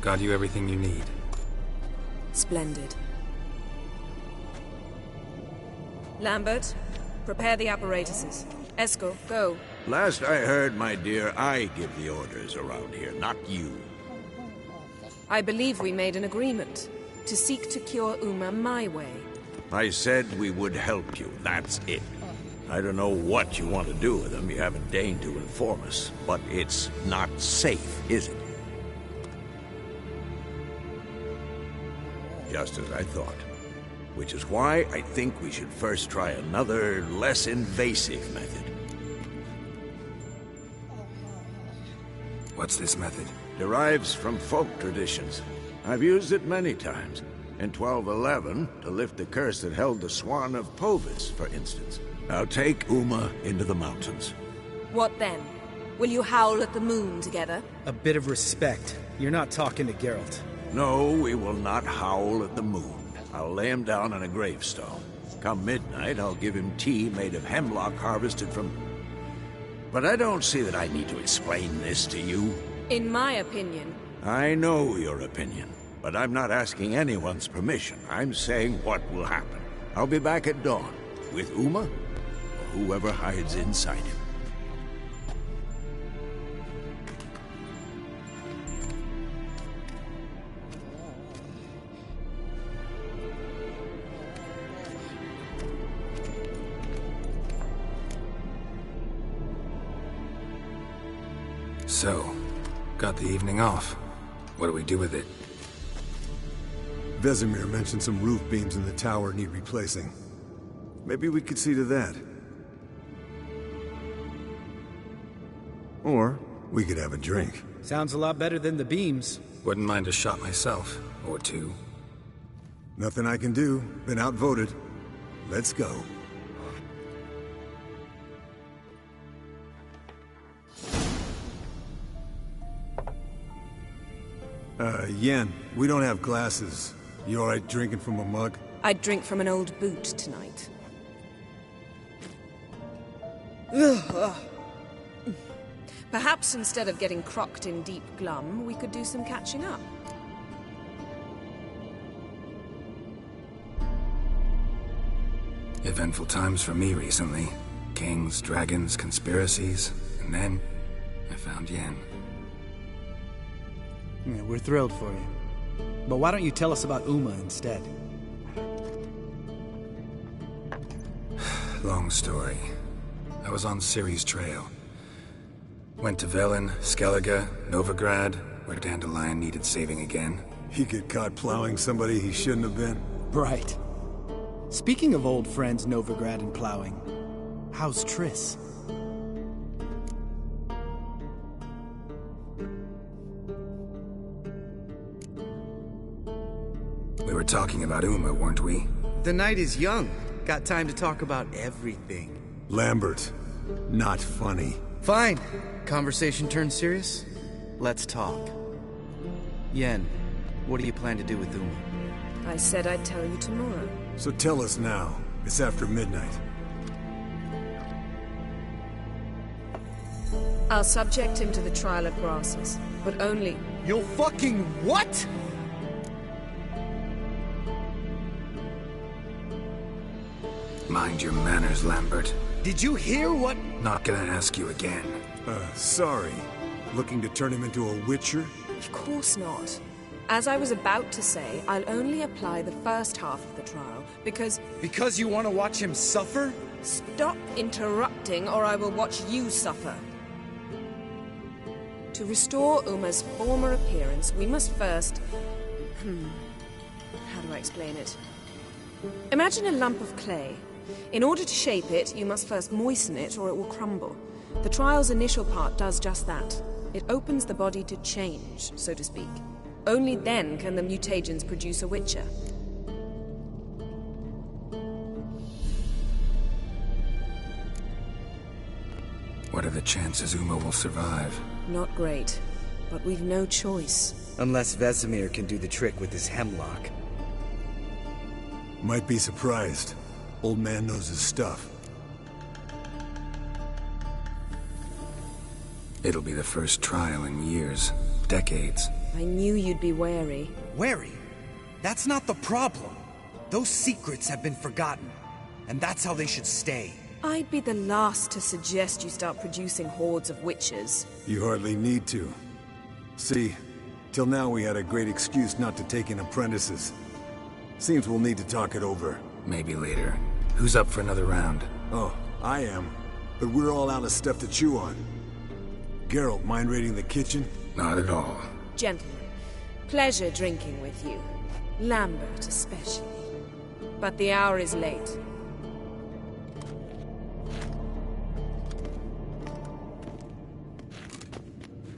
Got you everything you need. Splendid. Lambert, prepare the apparatuses. Esco, go. Last I heard, my dear, I give the orders around here, not you. I believe we made an agreement to seek to cure Uma my way. I said we would help you, that's it. I don't know what you want to do with them, you haven't deigned to inform us, but it's not safe, is it? Just as I thought. Which is why I think we should first try another, less invasive method. What's this method? Derives from folk traditions. I've used it many times. In 1211, to lift the curse that held the Swan of Povis, for instance. Now take Uma into the mountains. What then? Will you howl at the moon together? A bit of respect. You're not talking to Geralt. No, we will not howl at the moon. I'll lay him down on a gravestone. Come midnight, I'll give him tea made of hemlock harvested from... But I don't see that I need to explain this to you. In my opinion... I know your opinion, but I'm not asking anyone's permission. I'm saying what will happen. I'll be back at dawn, with Uma, or whoever hides inside him. So, got the evening off. What do we do with it? Vesemir mentioned some roof beams in the tower need replacing. Maybe we could see to that. Or we could have a drink. Sounds a lot better than the beams. Wouldn't mind a shot myself, or two. Nothing I can do. Been outvoted. Let's go. Yen, we don't have glasses. You alright drinking from a mug? I'd drink from an old boot tonight. Perhaps instead of getting crocked in deep glum, we could do some catching up. Eventful times for me recently. Kings, dragons, conspiracies, and then I found Yen. Yeah, we're thrilled for you. But why don't you tell us about Uma instead? Long story. I was on Ciri's trail. Went to Velen, Skellige, Novigrad, where Dandelion needed saving again. He get caught plowing somebody he shouldn't have been? Right. Speaking of old friends Novigrad and plowing, how's Triss? We were talking about Uma, weren't we? The night is young. Got time to talk about everything. Lambert, not funny. Fine. Conversation turned serious? Let's talk. Yen, what do you plan to do with Uma? I said I'd tell you tomorrow. So tell us now. It's after midnight. I'll subject him to the trial of grasses, but only... You'll fucking what?! Mind your manners, Lambert. Did you hear what? Not gonna ask you again. Sorry. Looking to turn him into a witcher? Of course not. As I was about to say, I'll only apply the first half of the trial, because... Because you want to watch him suffer? Stop interrupting, or I will watch you suffer. To restore Uma's former appearance, we must first... How do I explain it? Imagine a lump of clay. In order to shape it, you must first moisten it, or it will crumble. The trial's initial part does just that. It opens the body to change, so to speak. Only then can the mutagens produce a witcher. What are the chances Uma will survive? Not great, but we've no choice. Unless Vesemir can do the trick with his hemlock. Might be surprised. Old man knows his stuff. It'll be the first trial in years, decades. I knew you'd be wary. Wary? That's not the problem. Those secrets have been forgotten, and that's how they should stay. I'd be the last to suggest you start producing hordes of witches. You hardly need to. See, till now we had a great excuse not to take in apprentices. Seems we'll need to talk it over. Maybe later. Who's up for another round? Oh, I am. But we're all out of stuff to chew on. Geralt, mind raiding the kitchen? Not at all. Gentlemen, pleasure drinking with you. Lambert especially. But the hour is late.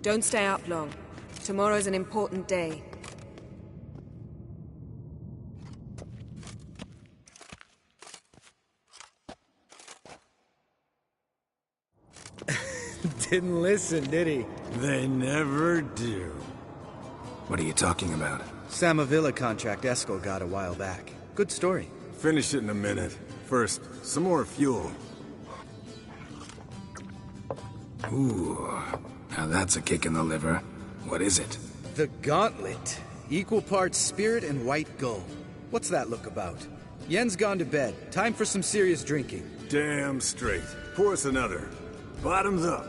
Don't stay up long. Tomorrow's an important day. Didn't listen, did he? They never do. What are you talking about? Samavilla contract Eskel got a while back. Good story. Finish it in a minute. First, some more fuel. Ooh, now that's a kick in the liver. What is it? The Gauntlet. Equal parts spirit and white gull. What's that look about? Yen's gone to bed. Time for some serious drinking. Damn straight. Pour us another. Bottoms up.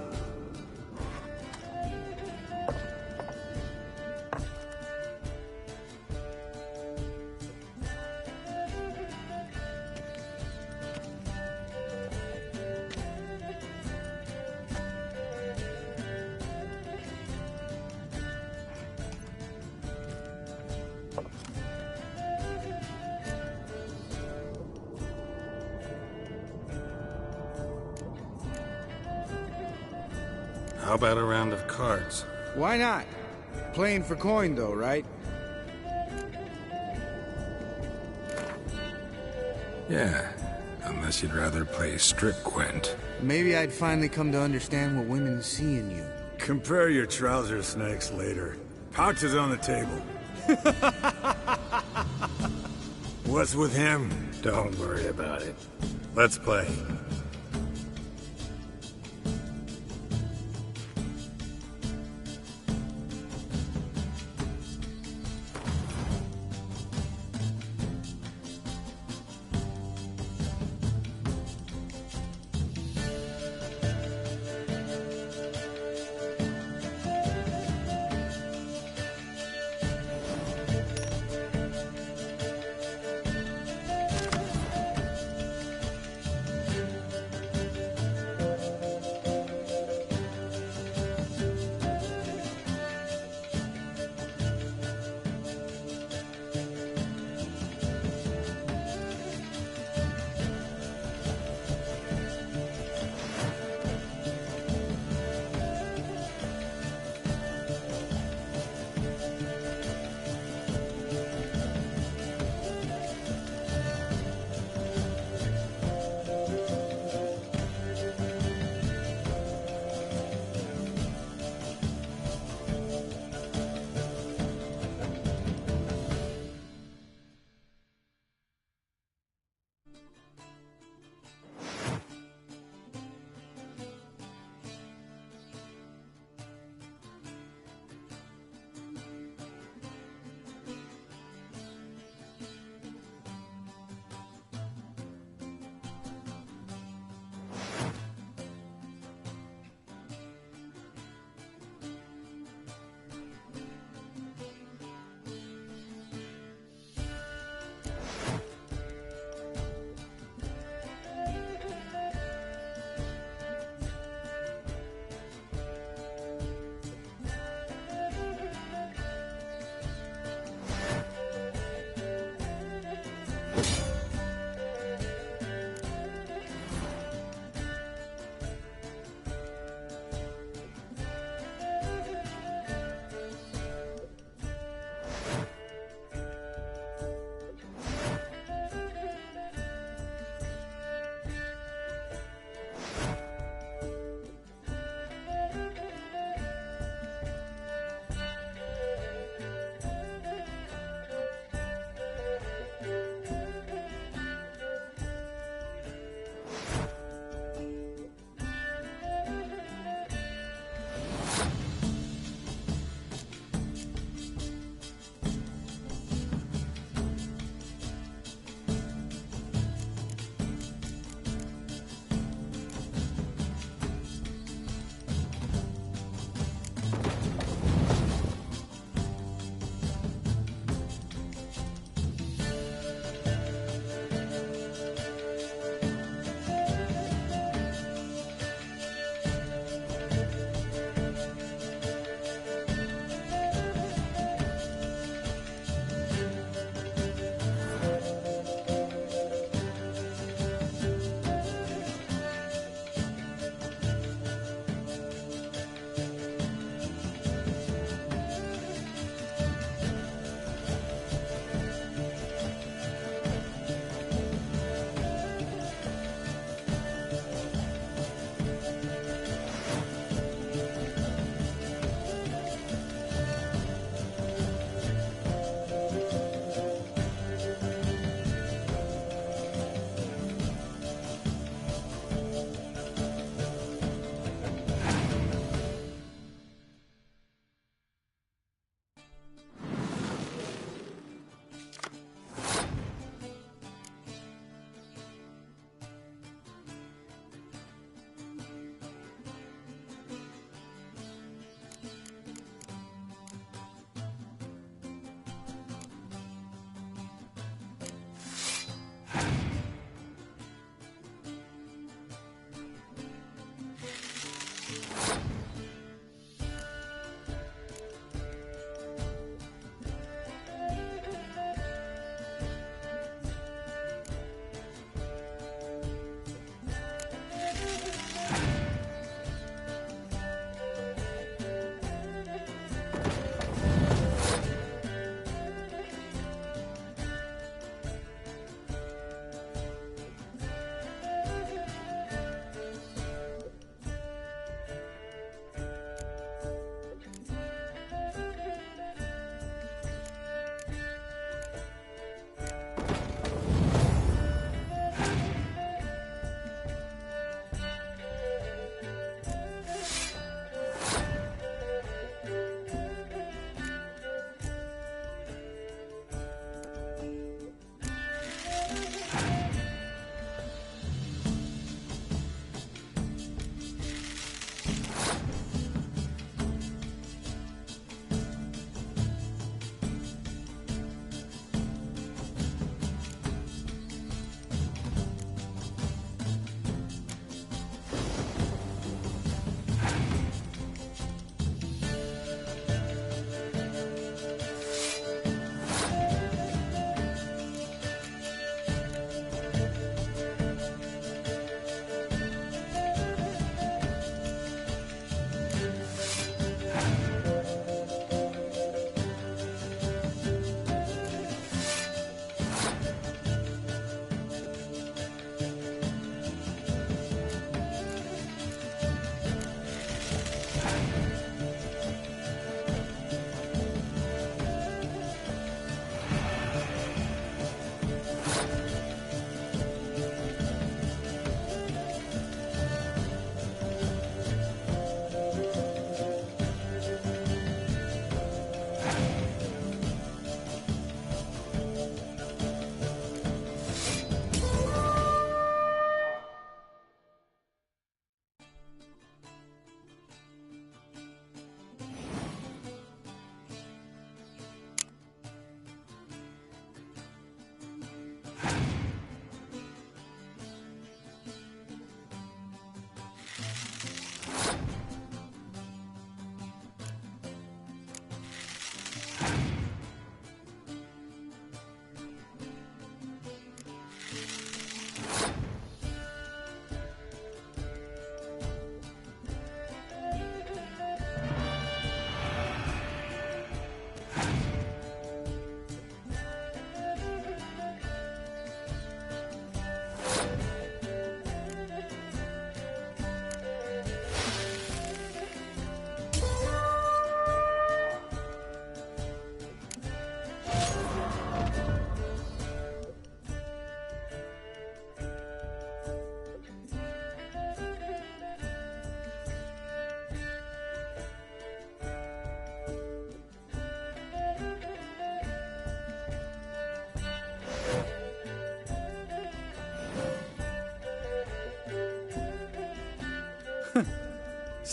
How about a round of cards? Why not? Playing for coin, though, right? Yeah, unless you'd rather play strip Gwent. Maybe I'd finally come to understand what women see in you. Compare your trouser snacks later. Pouch is on the table. What's with him? Don't worry about it. Let's play.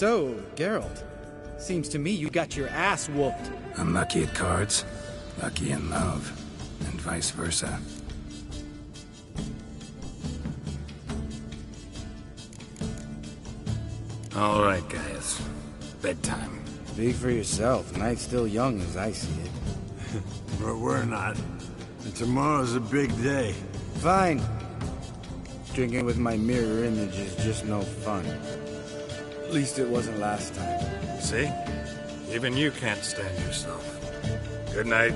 So, Geralt, seems to me you got your ass whooped. I'm lucky at cards, lucky in love, and vice versa. All right, guys. Bedtime. Speak for yourself. Night's still young as I see it. But we're not. And tomorrow's a big day. Fine. Drinking with my mirror image is just no fun. At least it wasn't last time. See? Even you can't stand yourself. Good night.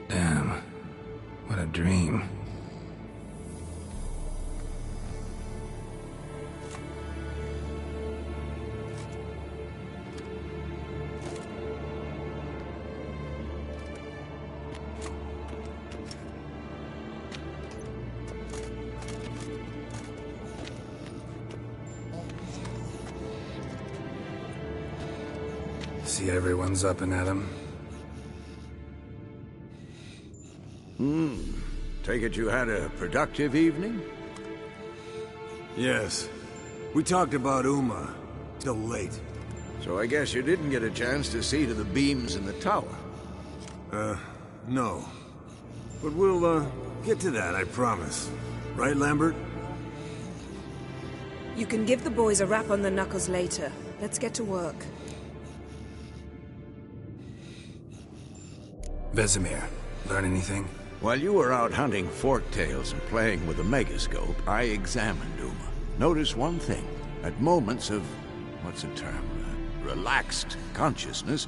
Damn. What a dream. See everyone's up and at 'em. Take it you had a productive evening? Yes. We talked about Uma till late. So I guess you didn't get a chance to see to the beams in the tower. No. But we'll, get to that, I promise. Right, Lambert? You can give the boys a rap on the knuckles later. Let's get to work. Vesemir, learn anything? While you were out hunting forktails and playing with the megascope, I examined Uma. Notice one thing. At moments of, what's the term, relaxed consciousness,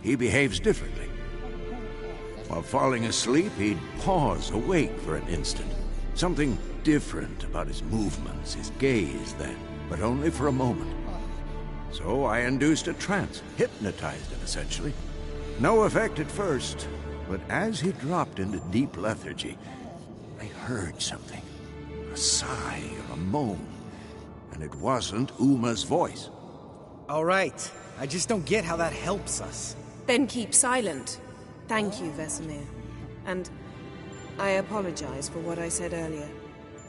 he behaves differently. While falling asleep, he'd pause, awake for an instant. Something different about his movements, his gaze then, but only for a moment. So I induced a trance, hypnotized him essentially. No effect at first, but as he dropped into deep lethargy, I heard something. A sigh or a moan. And it wasn't Uma's voice. All right. I just don't get how that helps us. Then keep silent. Thank you, Vesemir. And I apologize for what I said earlier.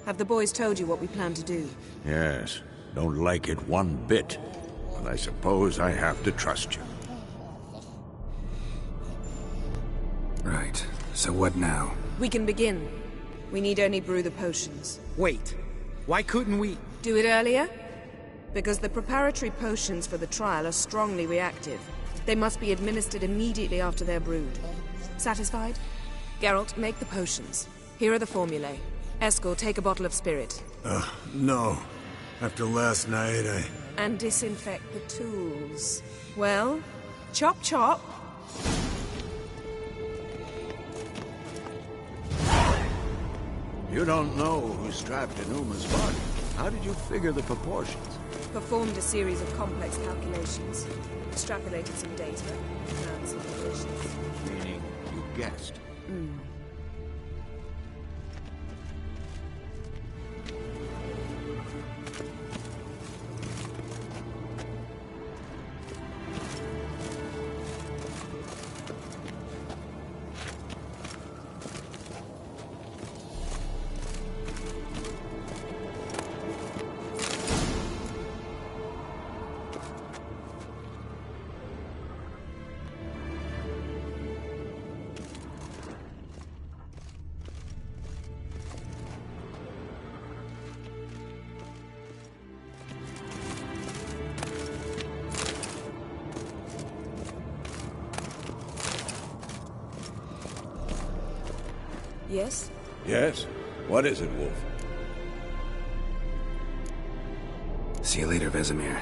Have the boys told you what we plan to do? Yes. Don't like it one bit. But I suppose I have to trust you. Right. So what now? We can begin. We need only brew the potions. Wait. Why couldn't we... Do it earlier? Because the preparatory potions for the trial are strongly reactive. They must be administered immediately after they're brewed. Satisfied? Geralt, make the potions. Here are the formulae. Eskel, take a bottle of spirit. No. After last night, And disinfect the tools. Well, chop chop. You don't know who's strapped in Uma's body. How did you figure the proportions? Performed a series of complex calculations. Extrapolated some data. Found some conditions. Meaning, you guessed. Yes? Yes? What is it, Wolf? See you later, Vesemir.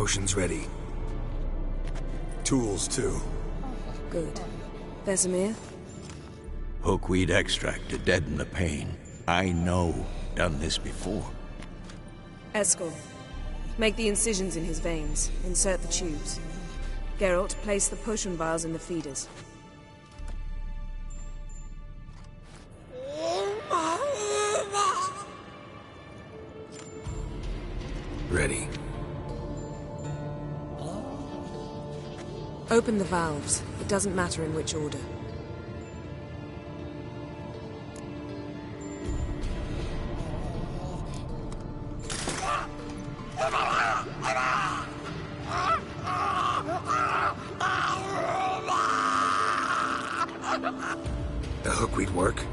Potion's ready. Tools, too. Good. Vesemir? Hookweed extract to deaden the pain. I know. Done this before. Eskel. Make the incisions in his veins. Insert the tubes. Geralt, place the potion vials in the feeders. Ready. Open the valves. It doesn't matter in which order. The hookweed work?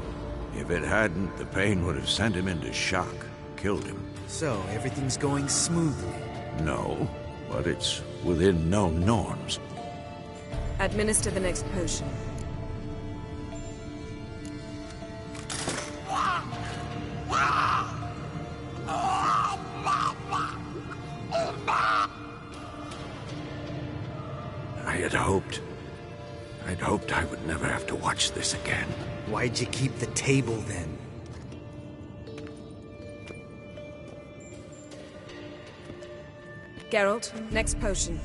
If it hadn't, the pain would have sent him into shock. Killed him. So, everything's going smoothly? No, but it's within known norms. Administer the next potion. I'd hoped I would never have to watch this again. Why'd you keep the table then? Geralt, next potion.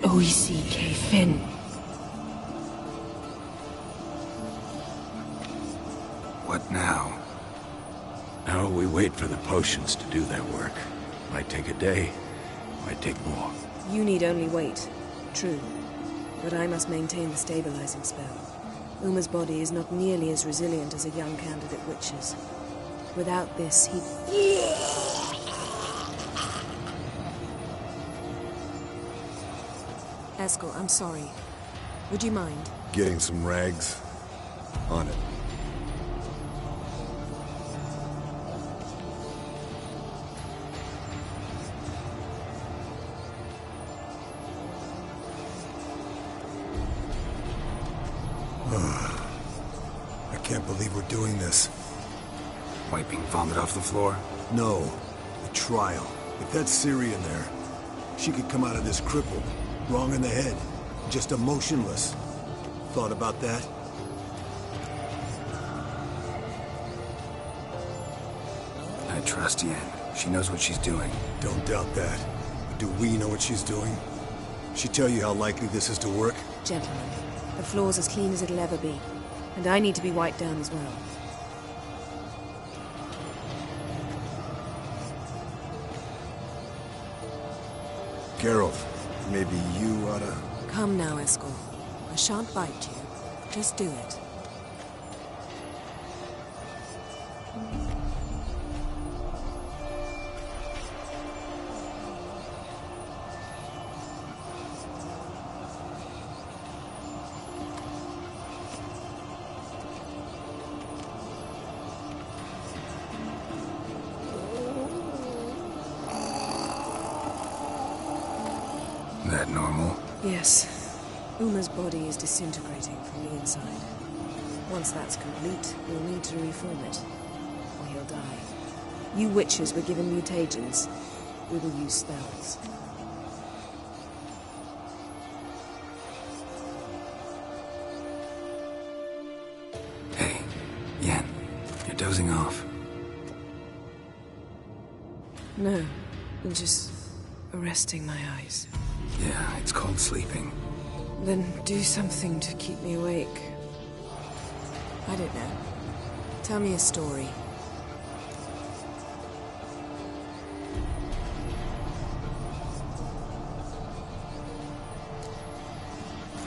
O-E-C-K, Finn. What now? Now we wait for the potions to do their work. Might take a day, might take more. You need only wait. True. But I must maintain the stabilizing spell. Uma's body is not nearly as resilient as a young candidate witch's. Without this, he... Eskel, I'm sorry. Would you mind? Getting some rags? On it. I can't believe we're doing this. Wiping vomit off the floor? No. The trial. If that's Ciri in there, she could come out of this crippled, wrong in the head, just emotionless. Thought about that? I trust Yen. She knows what she's doing. Don't doubt that. But do we know what she's doing? She tell you how likely this is to work? Gentlemen, the floor's as clean as it'll ever be. And I need to be wiped down as well. Geralt, maybe you oughta... Come now, Eskel. I shan't bite you. Just do it. That normal? Yes. Uma's body is disintegrating from the inside. Once that's complete, we'll need to reform it, or he'll die. You witches were given mutagens. We will use spells. Hey, Yen, you're dozing off. No, I'm just resting my eyes. Yeah, it's called sleeping. Then do something to keep me awake. I don't know. Tell me a story.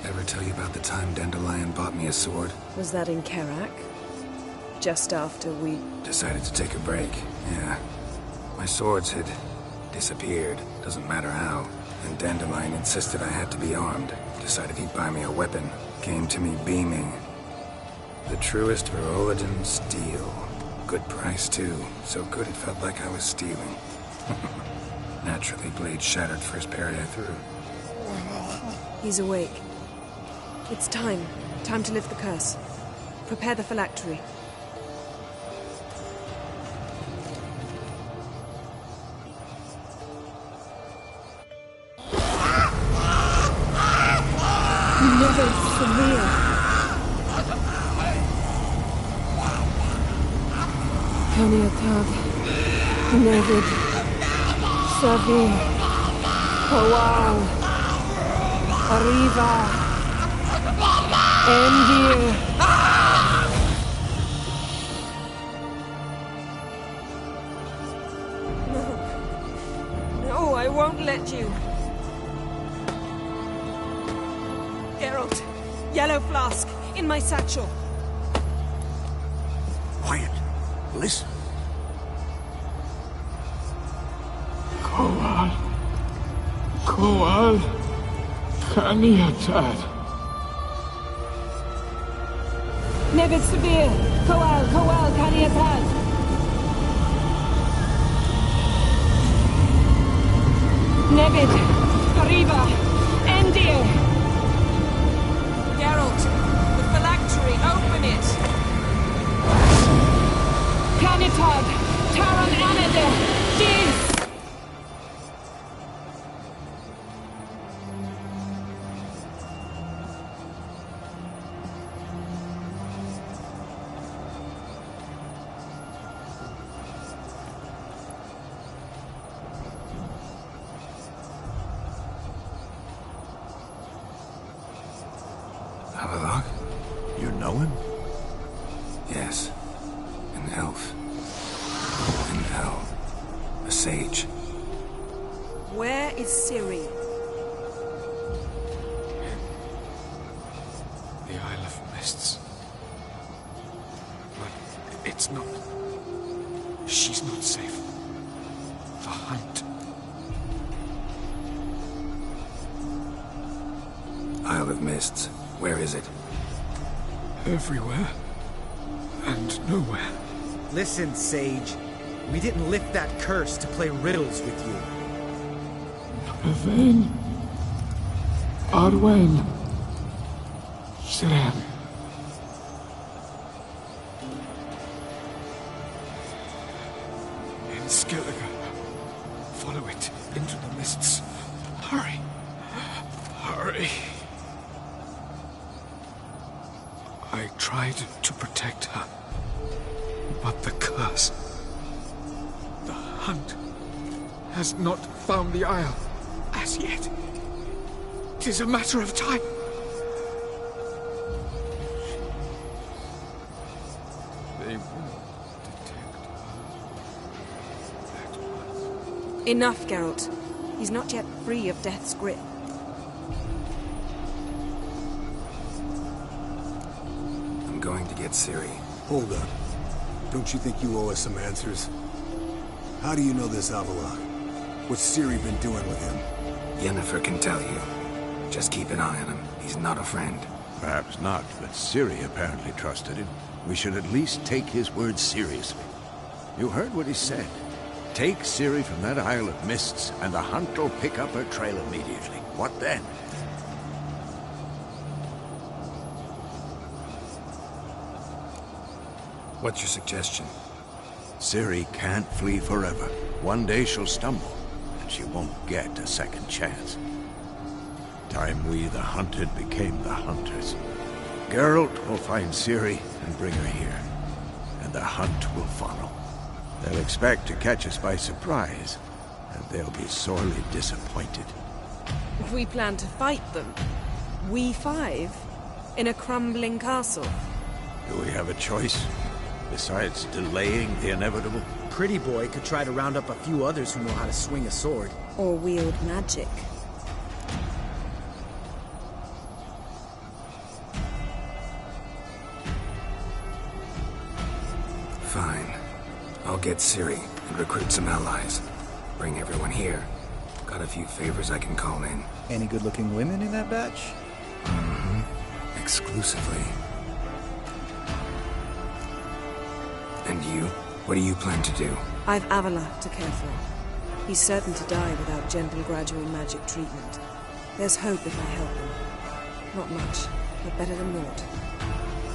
Ever tell you about the time Dandelion bought me a sword? Was that in Karak? Just after we... Decided to take a break, yeah. My swords had disappeared, doesn't matter how. And Dandelion insisted I had to be armed. Decided he'd buy me a weapon. Came to me beaming. The truest Verolidan steel. Good price, too. So good it felt like I was stealing. Naturally, blade shattered first parry I threw. He's awake. It's time. Time to lift the curse. Prepare the phylactery. Never severe. Kaniatag, Nevid, Savir, Kowal, Arriva, Endir. No, I won't let you. Geralt, yellow flask, in my satchel. Quiet. Listen. Kowal. Kowal. Kaniatad. Nevid Severe, Kowal, Kaniatad. Nevid, Arriva, Endir. Geralt, the phylactery, open it! Kanitag, Taran Anade, Diz! Outlaw? You know him? Yes. An elf. An elf. A sage. Where is Ciri? The Isle of Mists. But it's not... She's not safe. The hunt. Isle of Mists. Where is it? Everywhere. And nowhere. Listen, Sage. We didn't lift that curse to play riddles with you. Yvain. Arwen. Siren. In Skellige. Follow it into the mists. Hurry. Hurry. I tried to protect her. But the curse... The hunt... has not found the Isle as yet. 'Tis a matter of time. They will detect her. Enough, Geralt. He's not yet free of death's grip. I'm going to get Ciri. Hold up. Don't you think you owe us some answers? How do you know this Avila? What's Ciri been doing with him? Yennefer can tell you. Just keep an eye on him. He's not a friend. Perhaps not, but Ciri apparently trusted him. We should at least take his words seriously. You heard what he said. Take Ciri from that Isle of Mists, and the hunt will pick up her trail immediately. What then? What's your suggestion? Ciri can't flee forever. One day she'll stumble, and she won't get a second chance. Time we, the hunted, became the hunters. Geralt will find Ciri and bring her here, and the hunt will follow. They'll expect to catch us by surprise, and they'll be sorely disappointed. We plan to fight them. We five? In a crumbling castle? Do we have a choice? Besides delaying the inevitable? Pretty Boy could try to round up a few others who know how to swing a sword. Or wield magic. Fine. I'll get Ciri and recruit some allies. Bring everyone here. Got a few favors I can call in. Any good-looking women in that batch? Mm-hmm. Exclusively. And you? What do you plan to do? I've Avila to care for. He's certain to die without gentle, gradual magic treatment. There's hope if I help him. Not much, but better than naught.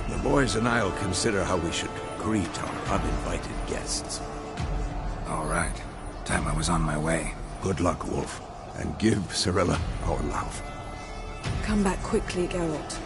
The boys and I'll consider how we should greet our uninvited guests. All right. Time I was on my way. Good luck, Wolf. And give Cirilla our love. Come back quickly, Geralt.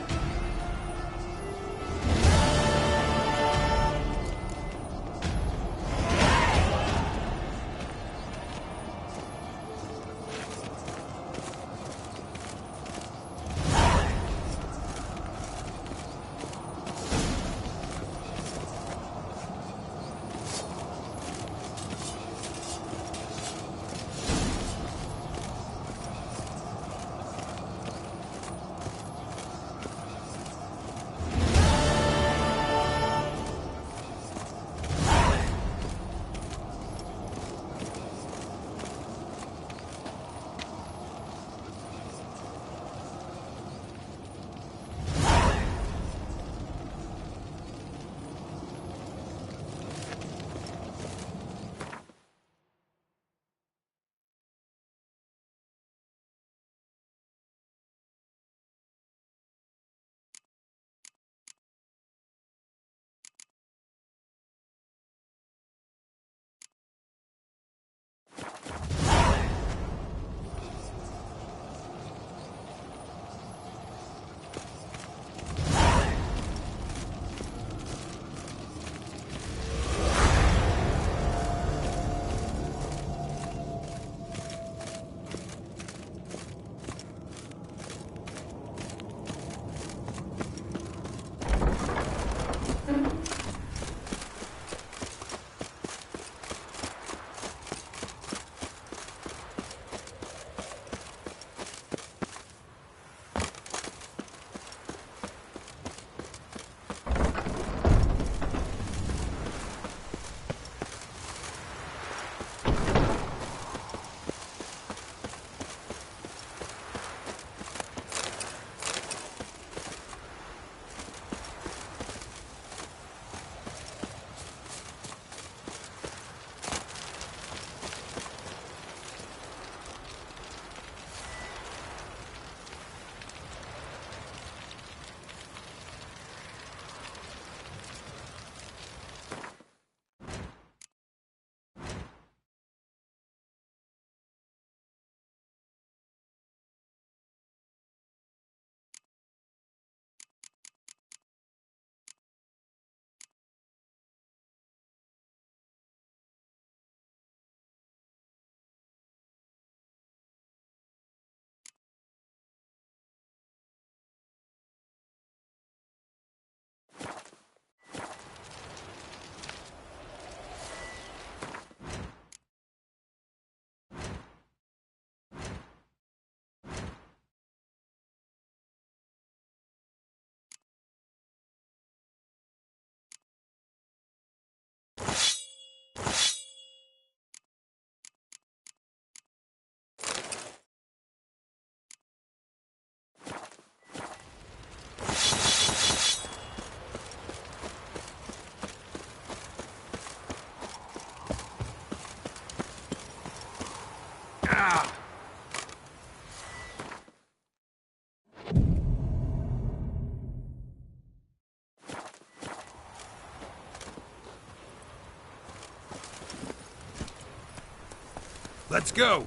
Let's go!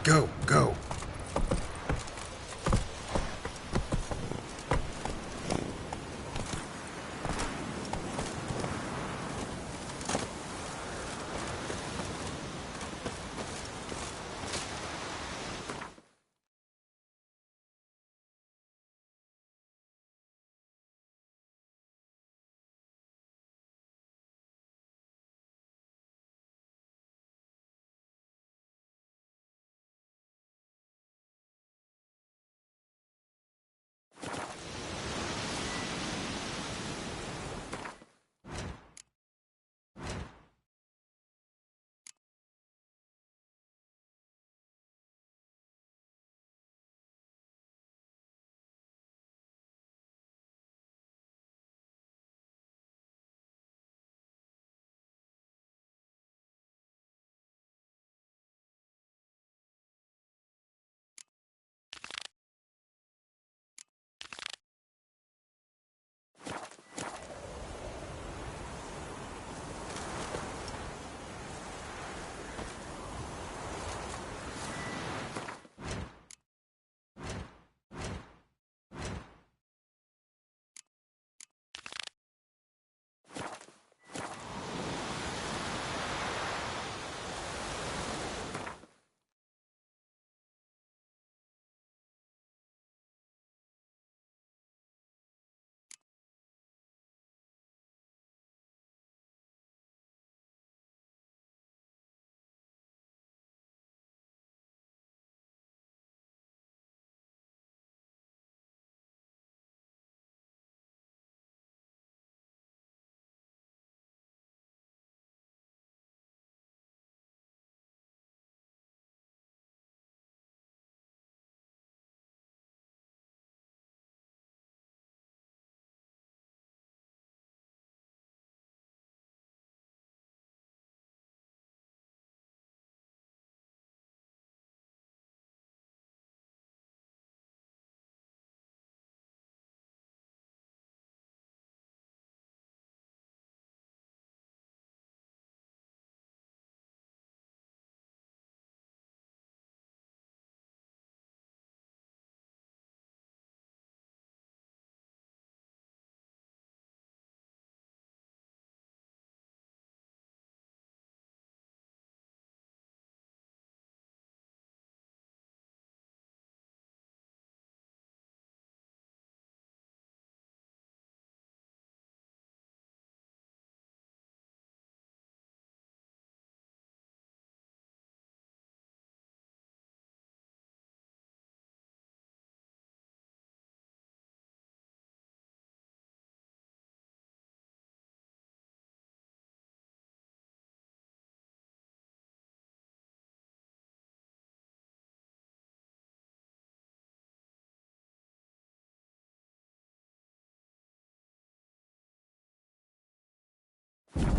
Go, go.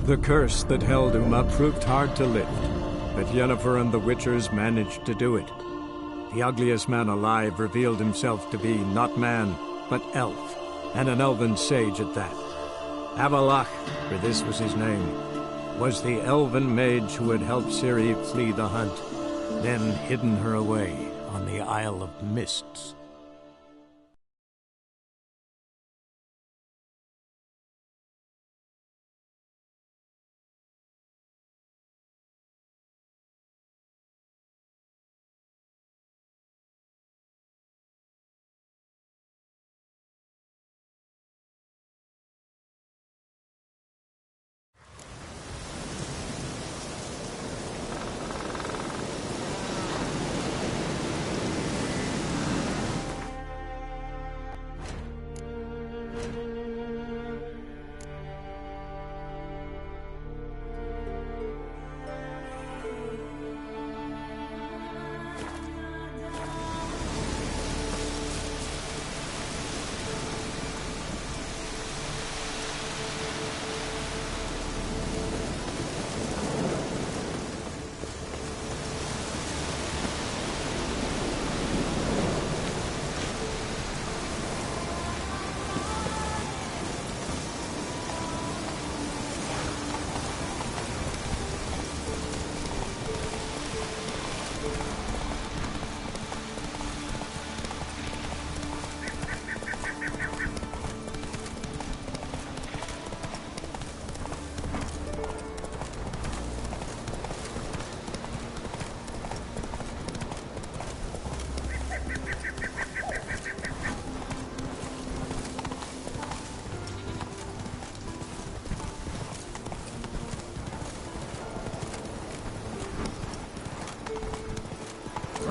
The curse that held Uma proved hard to lift, but Yennefer and the Witchers managed to do it. The ugliest man alive revealed himself to be not man, but elf, and an elven sage at that. Avalach, for this was his name, was the elven mage who had helped Ciri flee the hunt, then hidden her away on the Isle of Mists.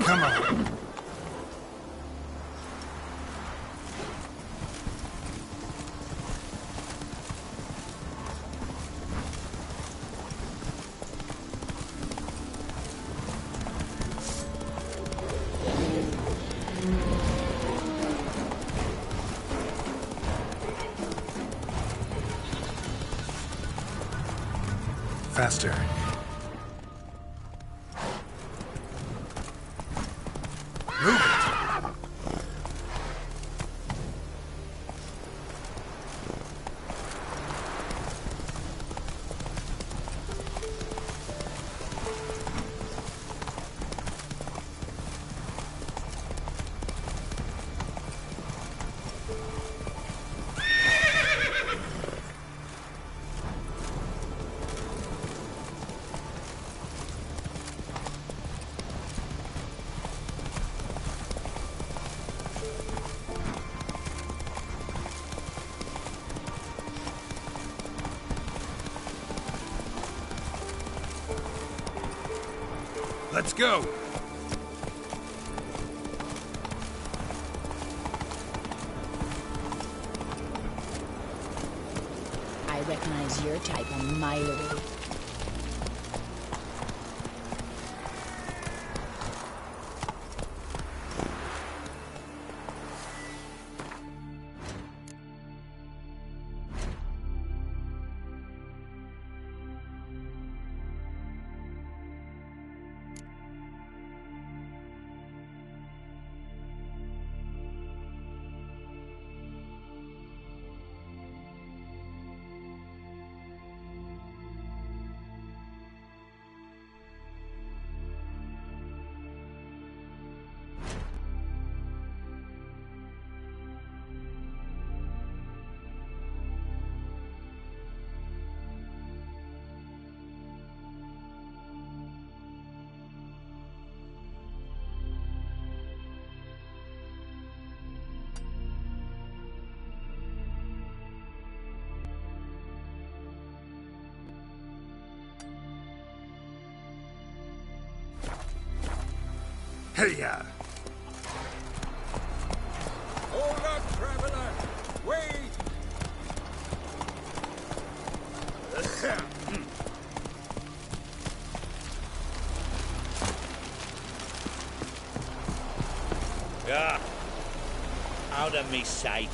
Come on. Faster. Let's go! I recognize your type a mile away. Hey-ya! Hold up, traveler! Wait! Yeah. Out of me sight.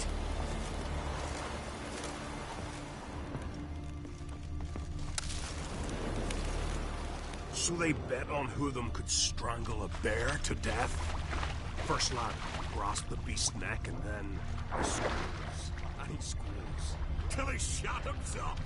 So they bet on who of them could strangle a bear to death? First lad grasped the beast's neck and then he squeals. And he squeals. Till he shot himself!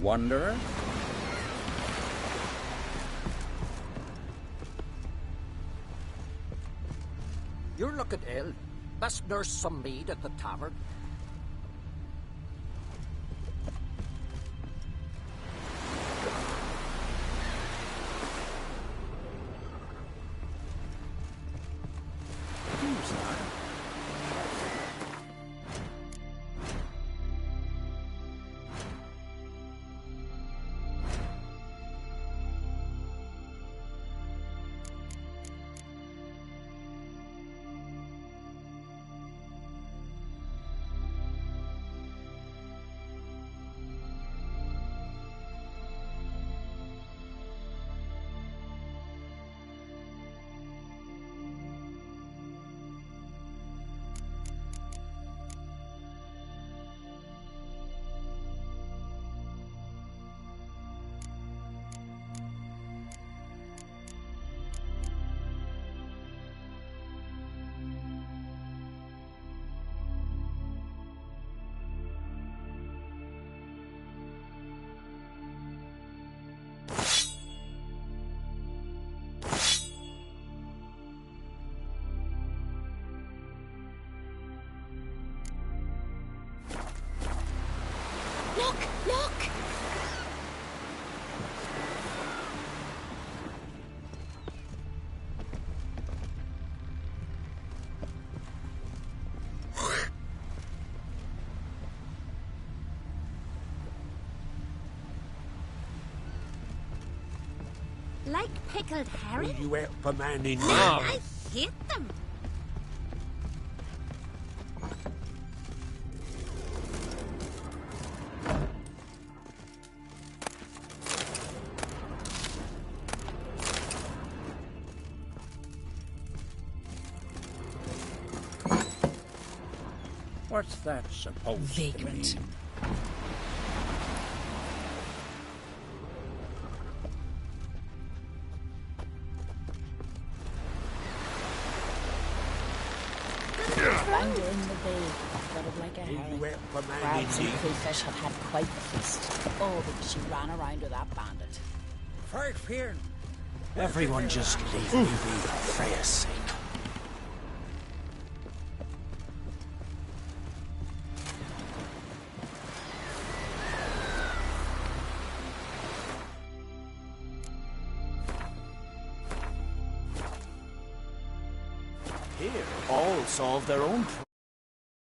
Wanderer? You're looking ill. Best nurse some mead at the tavern. Who's that? Look! Look! Like pickled herring? Will you help a man in need? I hate them. What's that supposed Vagrant. to mean? Found her in the bay, flooded like a herring. Crabs and crayfish have had quite the feast. All because she ran around with that bandit. First here. Everyone just leave me be for Freya's sake. Here, all solve their own